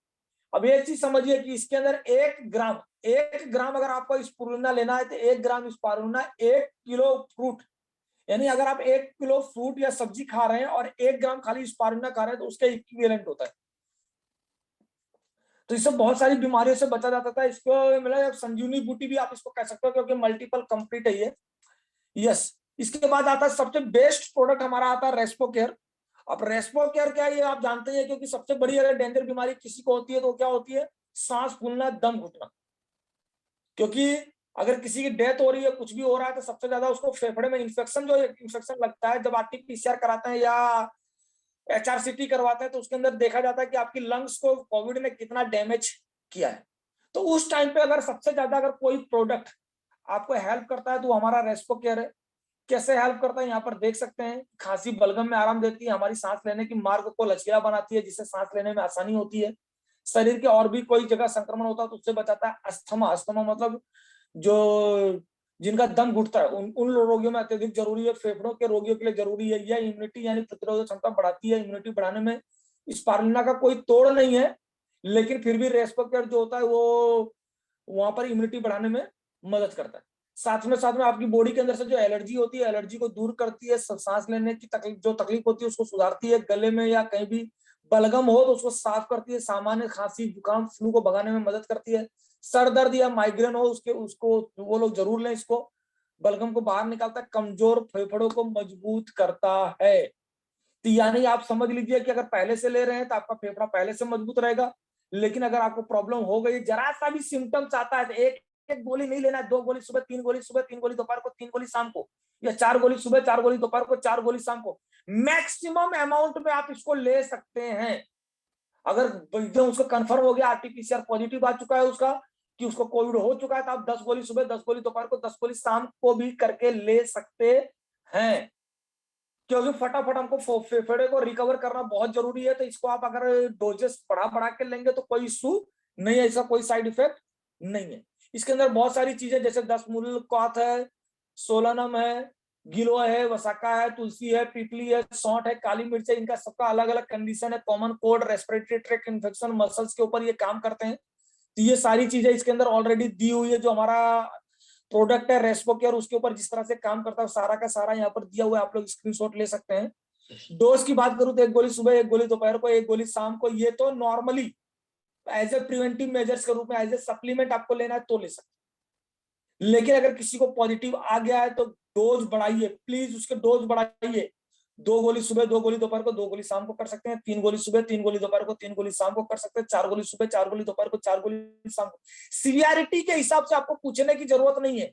अब एक चीज समझिए कि इसके अंदर 1 ग्राम अगर आपको स्पाइरुलिना लेना है तो 1 ग्राम स्पाइरुलिना 1 किलो फ्रूट, यानी अगर आप 1 किलो फ्रूट या सब्जी खा रहे हैं और 1 ग्राम खाली स्पाइरुलिना खा रहे हैं, तो उसका इक्विवेलेंट होता है। तो इससे बहुत सारी बीमारियों से बचा जाता था। इसको मतलब संजीवनी बूटी भी आप इसको कह सकते हो, क्योंकि मल्टीपल कंप्लीट है ये। यस, इसके बाद आता है सबसे बेस्ट प्रोडक्ट हमारा आता है रेस्पो केयर। अब रेस्पो केयर क्या है, ये आप जानते हैं, क्योंकि सबसे बड़ी अगर डेंजर बीमारी किसी को होती है तो क्या होती है, सांस फूलना, दम घुटना। क्योंकि अगर किसी की डेथ हो रही है, कुछ भी हो रहा है, तो सबसे ज्यादा उसको फेफड़े में इन्फेक्शन लगता है। जब RT-PCR कराते हैं या HRCT करवाते हैं, तो उसके अंदर देखा जाता है कि आपकी लंग्स को कोविड ने कितना डैमेज किया है। तो उस टाइम पे अगर सबसे ज्यादा अगर कोई प्रोडक्ट आपको हेल्प करता है तो हमारा रेस्पो केयर है। कैसे हेल्प करता है, यहाँ पर देख सकते हैं। खांसी बलगम में आराम देती है, हमारी सांस लेने की मार्ग को लचीला बनाती है, जिससे सांस लेने में आसानी होती है। शरीर के और भी कोई जगह संक्रमण होता है तो उससे बचाता है। अस्थमा मतलब जो जिनका दम घुटता है, उन रोगियों में अत्यधिक जरूरी है। फेफड़ों के रोगियों के लिए जरूरी है। यह इम्यूनिटी यानी प्रतिरोधक क्षमता बढ़ाती है। इम्यूनिटी बढ़ाने में स्पाइरुलिना का कोई तोड़ नहीं है, लेकिन फिर भी रेस्पो केयर जो होता है वो वहां पर इम्यूनिटी बढ़ाने में मदद करता है। साथ में आपकी बॉडी के अंदर से जो एलर्जी होती है, एलर्जी को दूर करती है। सांस लेने की तकलीफ होती है उसको सुधारती है। गले में या कहीं भी बलगम हो तो उसको साफ करती है। सामान्य खांसी जुकाम फ्लू को भगाने में मदद करती है। सर दर्द या माइग्रेन हो उसको वो लोग जरूर लें। इसको बलगम को बाहर निकालता है, कमजोर फेफड़ों को मजबूत करता है। तो यानी आप समझ लीजिए कि अगर पहले से ले रहे हैं तो आपका फेफड़ा पहले से मजबूत रहेगा। लेकिन अगर आपको प्रॉब्लम हो गई, जरा सा भी सिम्टम्स आता है, तो एक गोली नहीं लेना है। 2 गोली सुबह, 3 गोली सुबह, 3 गोली दोपहर को, 3 गोली शाम को, या 4 गोली सुबह, 4 गोली दोपहर को, 4 गोली शाम को। मैक्सिमम अमाउंट में आप इसको ले सकते हैं। अगर एकदम उसको कंफर्म हो गया, RT-PCR पॉजिटिव आ चुका है उसका, कि उसको कोविड हो चुका है, तो आप 10 गोली सुबह, 10 गोली दोपहर को, 10 गोली शाम को भी करके ले सकते हैं। क्योंकि फटाफट हमको फेफड़े को रिकवर करना बहुत जरूरी है। तो इसको आप अगर डोजेस बढ़ा के लेंगे तो कोई इशू नहीं है, इसका कोई साइड इफेक्ट नहीं है। इसके अंदर बहुत सारी चीजें, जैसे 10 मूल क्वाथ है, सोलानम है, गिलोय है, वसाका है, तुलसी है, पीपली है, सौंठ है, काली मिर्च है। इनका सबका अलग अलग कंडीशन है। Common cold, respiratory tract infection, muscles के ऊपर ये काम करते हैं। तो ये सारी चीजें इसके अंदर ऑलरेडी दी हुई है। जो हमारा प्रोडक्ट है रेस्पो केयर, उसके ऊपर जिस तरह से काम करता है सारा का सारा यहाँ पर दिया हुआ है, आप लोग स्क्रीनशॉट ले सकते हैं। डोज की बात करूं तो 1 गोली सुबह, 1 गोली दोपहर को, 1 गोली शाम को। ये तो normally as a preventive measures के रूप में, एज ए सप्लीमेंट आपको लेना है तो ले सकते। लेकिन अगर किसी को पॉजिटिव आ गया है तो डोज बढ़ाइए, प्लीज उसके डोज बढ़ाइए। 2 गोली सुबह, 2 गोली दोपहर को, 2 गोली शाम को कर सकते हैं। 3 गोली सुबह, 3 गोली दोपहर को, 3 गोली शाम को कर सकते हैं। 4 गोली सुबह, 4 गोली दोपहर को, 4 गोली शाम को। सीवियरिटी के हिसाब से आपको पूछने की जरूरत नहीं है,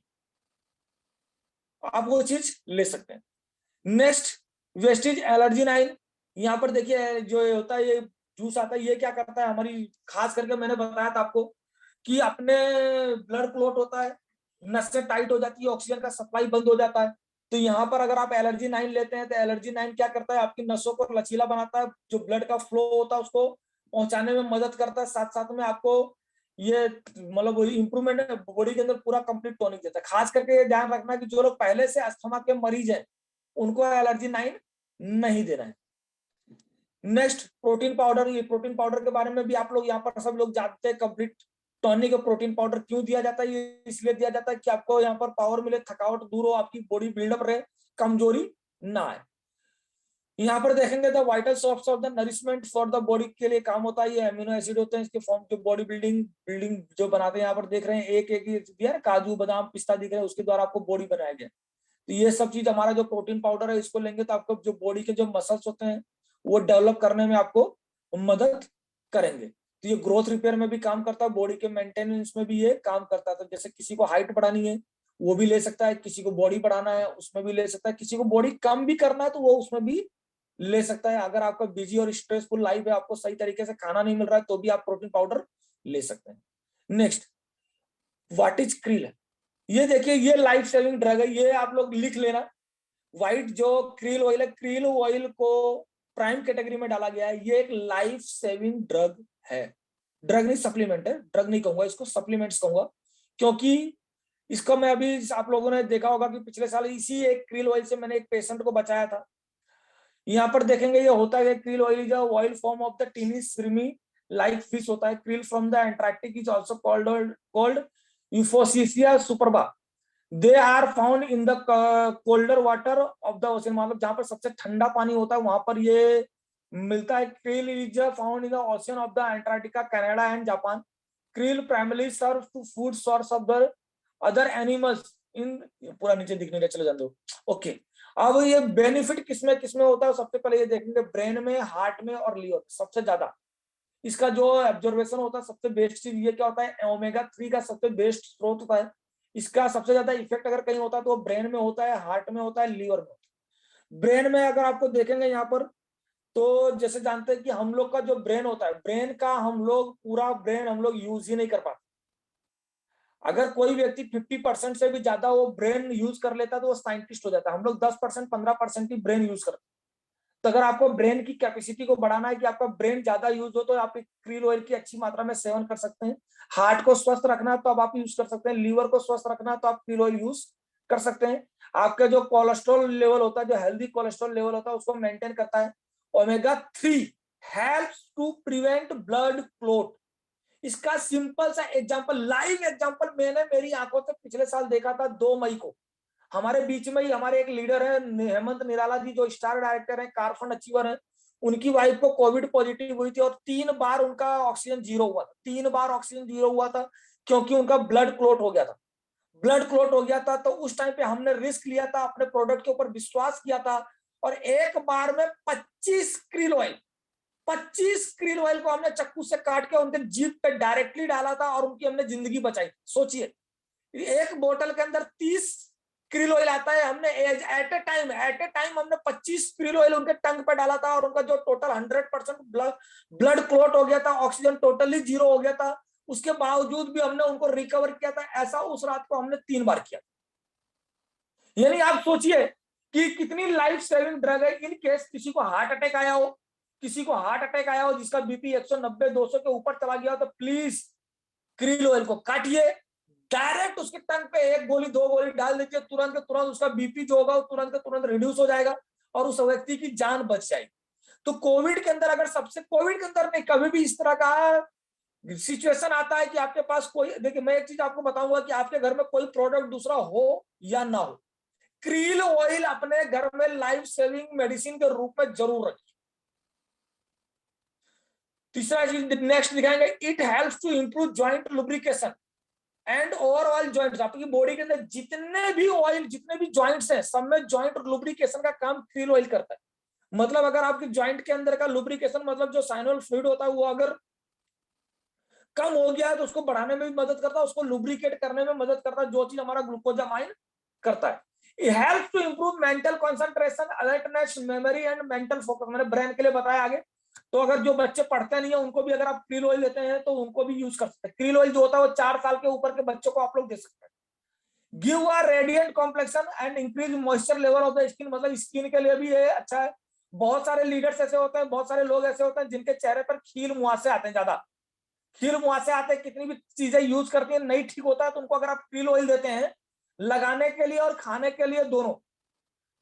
आप वो चीज ले सकते हैं। Next, Vestige allergy 9। यहाँ पर देखिए जो होता है, ये जूस आता है, ये क्या करता है हमारी, खास करके मैंने बताया था आपको कि अपने ब्लड क्लॉट होता है, नसें टाइट हो जाती है, ऑक्सीजन का सप्लाई बंद हो जाता है। तो यहाँ पर अगर आप एलर्जी 9 लेते हैं तो एलर्जी 9 क्या करता है, आपकी नसों को लचीला बनाता है। जो ब्लड का फ्लो होता है उसको पहुंचाने में मदद करता है, साथ साथ में आपको ये मतलब इंप्रूवमेंट है, बॉडी के अंदर पूरा कंप्लीट टॉनिक देता है। खास करके ये ध्यान रखना कि जो लोग पहले से अस्थमा के मरीज हैं उनको एलर्जी 9 नहीं देना है। Next protein powder. ये प्रोटीन पाउडर के बारे में भी आप लोग यहाँ पर सब लोग जानते हैं। कंप्लीट टॉनिक प्रोटीन पाउडर क्यों दिया जाता है? ये इसलिए दिया जाता है कि आपको यहाँ पर पावर मिले, थकावट दूर हो, आपकी बॉडी बिल्डअप रहे, कमजोरी ना आए। यहाँ पर देखेंगे the vital source of the nourishment for the body के लिए काम होता है। ये अमीनो एसिड होते हैं, इसके फॉर्म जो बॉडी बिल्डिंग जो बनाते हैं। यहाँ पर देख रहे हैं एक एक दिया है, काजू बादाम पिस्ता दिख रहे हैं, उसके द्वारा आपको बॉडी बनाया गया। तो ये सब चीज हमारा जो प्रोटीन पाउडर है इसको लेंगे तो आपको जो बॉडी के जो मसल्स होते हैं वो डेवलप करने में आपको मदद करेंगे। तो ये ग्रोथ रिपेयर में भी काम करता है, बॉडी के मेंटेनेंस में भी ये काम करता है। तो जैसे किसी को हाइट बढ़ानी है वो भी ले सकता है, किसी को बॉडी बढ़ाना है उसमें भी ले सकता है, किसी को बॉडी कम भी करना है तो वो उसमें भी ले सकता है। अगर आपका बिजी और स्ट्रेसफुल लाइफ है, आपको सही तरीके से खाना नहीं मिल रहा है, तो भी आप प्रोटीन पाउडर ले सकते हैं। Next, what is krill? ये देखिए, ये लाइफ सेविंग ड्रग है, ये आप लोग लिख लेना। व्हाइट जो क्रिल ऑयल है, क्रिल ऑयल को प्राइम कैटेगरी में डाला गया है। ये एक लाइफ सेविंग ड्रग है। ड्रग नहीं, सप्लीमेंट है। ड्रग नहीं कहूंगा इसको, सप्लीमेंट्स कहूंगा, क्योंकि इसको मैं अभी आप लोगों ने देखा होगा कि पिछले साल इसी एक क्रिल ऑयल से मैंने एक पेशेंट को बचाया था। यहाँ पर देखेंगे ये होता है krill oil is oil form of the tiny shrimp like fish होता है। Krill from the Antarctic is also called Euphausia सुपरबा। They are found in the colder water of the ocean, मतलब जहां पर सबसे ठंडा पानी होता है वहां पर ये मिलता है। Krill is found in the ocean of the Antarctica, Canada and Japan. Krill primarily serve to food source of the other animals in, पूरा नीचे दिखने का, चलो जान दो। ओके, अब ये बेनिफिट किसमें किसमें होता है? सबसे पहले ये देखेंगे ब्रेन में, हार्ट में और लीवर। सबसे ज्यादा इसका जो ऑब्जर्वेशन होता है, सबसे बेस्ट चीज ये क्या होता है, ओमेगा 3 का सबसे बेस्ट स्रोत होता है। इसका सबसे ज्यादा इफेक्ट अगर कहीं होता है तो वो ब्रेन में होता है, हार्ट में होता है, लीवर में होता है। ब्रेन में अगर आपको देखेंगे यहाँ पर, तो जैसे जानते हैं कि हम लोग का जो ब्रेन होता है, ब्रेन का हम लोग पूरा ब्रेन हम लोग यूज ही नहीं कर पाते। अगर कोई व्यक्ति 50% से भी ज्यादा वो ब्रेन यूज कर लेता है तो वो साइंटिस्ट हो जाता है। हम लोग 10% 15% ही ब्रेन यूज करते हैं। तो अगर आपको ब्रेन की कैपेसिटी को बढ़ाना है कि आपका ब्रेन ज्यादा यूज हो, तो आप क्रिल ऑयल की अच्छी मात्रा में सेवन कर सकते हैं। हार्ट को स्वस्थ रखना है तो अब आप यूज कर सकते हैं। लीवर को स्वस्थ रखना है तो आप क्रिल ऑयल यूज कर सकते हैं। आपका जो कोलेस्ट्रॉल लेवल होता है, जो हेल्दी कोलेस्ट्रॉल लेवल होता है, उसको मेंटेन करता है। Omega 3 helps to prevent blood clot. इसका सिंपल सा एग्जांपल, लाइव एग्जांपल मैंने मेरी आंखों से पिछले साल देखा था। 2 मई को हमारे बीच में ही हमारे एक लीडर है हेमंत निराला जी, जो स्टार डायरेक्टर है, कारफंड अचीवर है। उनकी वाइफ को कोविड पॉजिटिव हुई थी और 3 बार उनका ऑक्सीजन जीरो हुआ था। 3 बार ऑक्सीजन जीरो हुआ था क्योंकि उनका ब्लड क्लॉट हो गया था। ब्लड क्लॉट हो गया था तो उस टाइम पे हमने रिस्क लिया था, अपने प्रोडक्ट के ऊपर विश्वास किया था और एक बार में 25 क्रिल ऑयल 25 क्रिल ऑयल को हमने चक्कू से काट के उनके जीभ पे डायरेक्टली डाला था और उनकी हमने जिंदगी बचाई। सोचिए, एक बोतल के अंदर 30 क्रिल ऑयल आता है। हमने एट ए टाइम हमने 25 क्रिल ऑयल उनके टंग पे डाला था और उनका जो टोटल 100% ब्लड क्लॉट हो गया था, ऑक्सीजन टोटली जीरो हो गया था। उसके बावजूद भी हमने उनको रिकवर किया था। ऐसा उस रात को हमने 3 बार किया। यानी आप सोचिए कि कितनी लाइफ सेविंग ड्रग है। इन केस किसी को हार्ट अटैक आया हो, जिसका बीपी 190 200 के ऊपर चला गया हो, तो प्लीज क्रिल ऑयल को काटिए, डायरेक्ट उसके टंग पे 1 गोली 2 गोली डाल दीजिए, तुरंत के तुरंत उसका बीपी जो होगा वो तुरंत के तुरंत रिड्यूस हो जाएगा और उस व्यक्ति की जान बच जाएगी। तो कोविड के अंदर अगर कोविड के अंदर नहीं, कभी भी इस तरह का सिचुएशन आता है कि आपके पास कोई, देखिए मैं एक चीज आपको बताऊंगा कि आपके घर में कोई प्रोडक्ट दूसरा हो या ना हो, क्रिल ऑयल अपने घर में लाइफ सेविंग मेडिसिन के रूप में जरूर रखिए। तीसरा चीज नेक्स्ट दिखाएंगे, it helps to improve joint lubrication and overall joints. आपकी बॉडी के अंदर जितने भी जॉइंट्स हैं, सब में जॉइंट लुब्रिकेशन का काम क्रिल ऑयल करता है। मतलब अगर आपके जॉइंट के अंदर का लुब्रिकेशन, मतलब जो साइनोवियल फ्लूइड होता है, वो अगर कम हो गया है तो उसको बढ़ाने में भी मदद करता है, उसको लुब्रिकेट करने में मदद करता है, जो चीज हमारा ग्लूकोजामाइन करता है। It helps to improve mental concentration, alertness, memory and mental focus। मैंने ब्रेन के लिए बताया आगे। तो अगर जो बच्चे पढ़ते नहीं है उनको भी अगर आप क्रिल ऑयल लेते हैं तो उनको भी यूज कर सकते हैं। क्रिल ऑयल जो होता है वो 4 साल के ऊपर के बच्चों को आप लोग दे सकते हैं। Give a radiant complexion and increase moisture level of the skin, मतलब स्किन के लिए भी ये अच्छा है। बहुत सारे लीडर्स ऐसे होते हैं, बहुत सारे लोग ऐसे होते हैं जिनके चेहरे पर खील मुहासे आते हैं, ज्यादा खील मुहासे आते हैं, कितनी भी चीजें यूज करती है नहीं ठीक होता है, तो उनको अगर आप क्रील ऑयल देते हैं लगाने के लिए और खाने के लिए दोनों,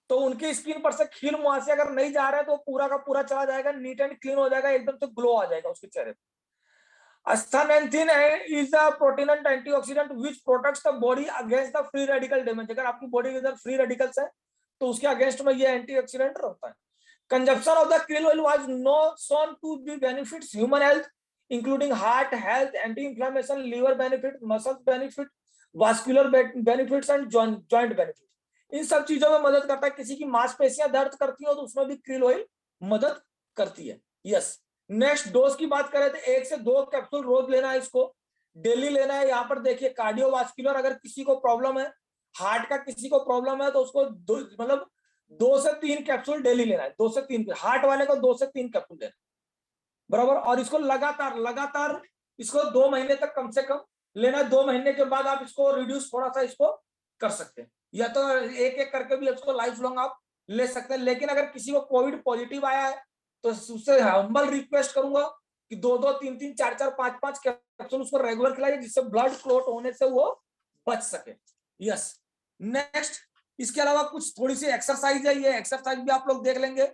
तो उनकी स्किन पर से खील मुहासे अगर नहीं जा रहे हैं तो पूरा का पूरा चला जाएगा, नीट एंड क्लीन हो जाएगा, एकदम से ग्लो आ जाएगा उसके चेहरे पर। Astaxanthin is a protein and antioxidant which protects the body against the free radical damage। अगर आपकी बॉडी के अंदर फ्री रेडिकल्स है तो उसके अगेंस्ट में ये एंटीऑक्सीडेंट रहता है। Consumption of the krill oil was no shown to be benefits human health including heart health, anti-inflammation, liver benefit, muscle benefit, vascular benefits and joint benefits। इन सब चीजों में मदद करता है। किसी की मांसपेशियां दर्द करती हो तो उसमें भी krill oil मदद करती है। यस। नेक्स्ट डोज की बात करें तो 1 से 2 कैप्सूल रोज लेना है, इसको डेली लेना है। यहाँ पर देखिए कार्डियोवास्कुलर अगर किसी को प्रॉब्लम है, हार्ट का किसी को प्रॉब्लम है तो उसको मतलब 2 से 3 कैप्सूल डेली लेना है। 2 से 3, हार्ट वाले को 2 से 3 कैप्सूल लेना बराबर। और इसको लगातार इसको 2 महीने तक कम से कम लेना। 2 महीने के बाद आप इसको रिड्यूस थोड़ा सा इसको कर सकते हैं, या तो एक एक करके भी इसको लाइफ लॉन्ग आप ले सकते हैं। लेकिन अगर किसी को कोविड पॉजिटिव आया है तो उससे हम्बल रिक्वेस्ट करूंगा कि 2-2, 3-3, 4-4, 5-5 कैप्सूल उसको रेगुलर खिलाइए, जिससे ब्लड क्लॉट होने से वो बच सके। यस। नेक्स्ट, इसके अलावा कुछ थोड़ी सी एक्सरसाइज है, ये एक्सरसाइज भी आप लोग देख लेंगे।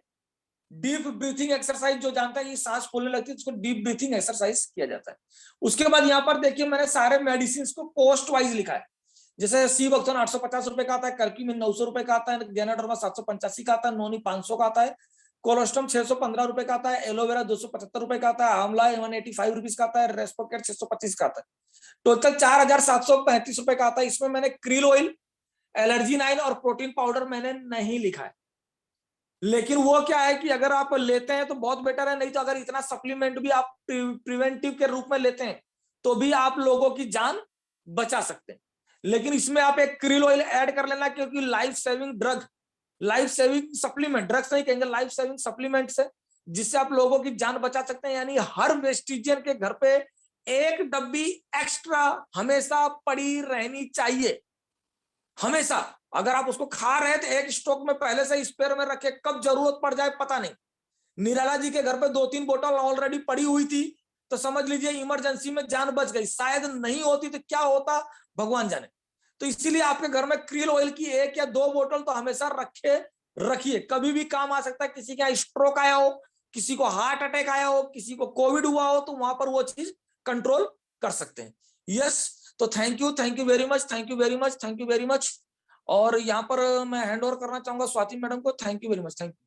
डीप ब्रीथिंग एक्सरसाइज, जो जानता है ये सांस फूलने लगती है उसको डीप ब्रीथिंग एक्सरसाइज किया जाता है। उसके बाद यहाँ पर देखिए मैंने सारे मेडिसिन को कॉस्ट वाइज लिखा है। जैसे सीबोक्थोन 850 रुपए का आता है, कर्क्यूमिन 900 रुपए का आता है, जेनाडर्मा 785 का आता है, नोनी 500 का आता है, कोलोस्टम 615 रुपए का आता है, एलोवेरा 275 रुपए का आता है, आंवला 185 रुपीज का आता है, रेस्पोकेट 625 का आता है। टोटल 4735 रुपए का आता है। इसमें मैंने क्रील ऑयल, एलर्जी 9 और प्रोटीन पाउडर मैंने नहीं लिखा है। लेकिन वो क्या है कि अगर आप लेते हैं तो बहुत बेटर है, नहीं तो अगर इतना सप्लीमेंट भी आप प्रिवेंटिव के रूप में लेते हैं तो भी आप लोगों की जान बचा सकते हैं। लेकिन इसमें आप एक क्रील ऑयल ऐड कर लेना, क्योंकि life saving drug, life saving supplement, drugs नहीं कहेंगे, लाइफ सेविंग सप्लीमेंट्स है जिससे आप लोगों की जान बचा सकते हैं। यानी हर वेस्टिजियन के घर पे एक डब्बी एक्स्ट्रा हमेशा पड़ी रहनी चाहिए, हमेशा। अगर आप उसको खा रहे हैं तो एक स्टॉक में पहले से स्पेयर में रखे, कब जरूरत पड़ जाए पता नहीं। निराला जी के घर पे 2-3 बोतल ऑलरेडी पड़ी हुई थी तो समझ लीजिए इमरजेंसी में जान बच गई, शायद नहीं होती तो क्या होता भगवान जाने। तो इसीलिए आपके घर में क्रील ऑयल की 1 या 2 बोतल तो हमेशा रखिए, कभी भी काम आ सकता है। किसी का स्ट्रोक आया हो, किसी को हार्ट अटैक आया हो, किसी को कोविड हुआ हो, तो वहां पर वो चीज कंट्रोल कर सकते हैं। यस। तो thank you very much, thank you very much. और यहाँ पर मैं हैंड ओवर करना चाहूंगा स्वाति मैडम को। Thank you very much, thank you.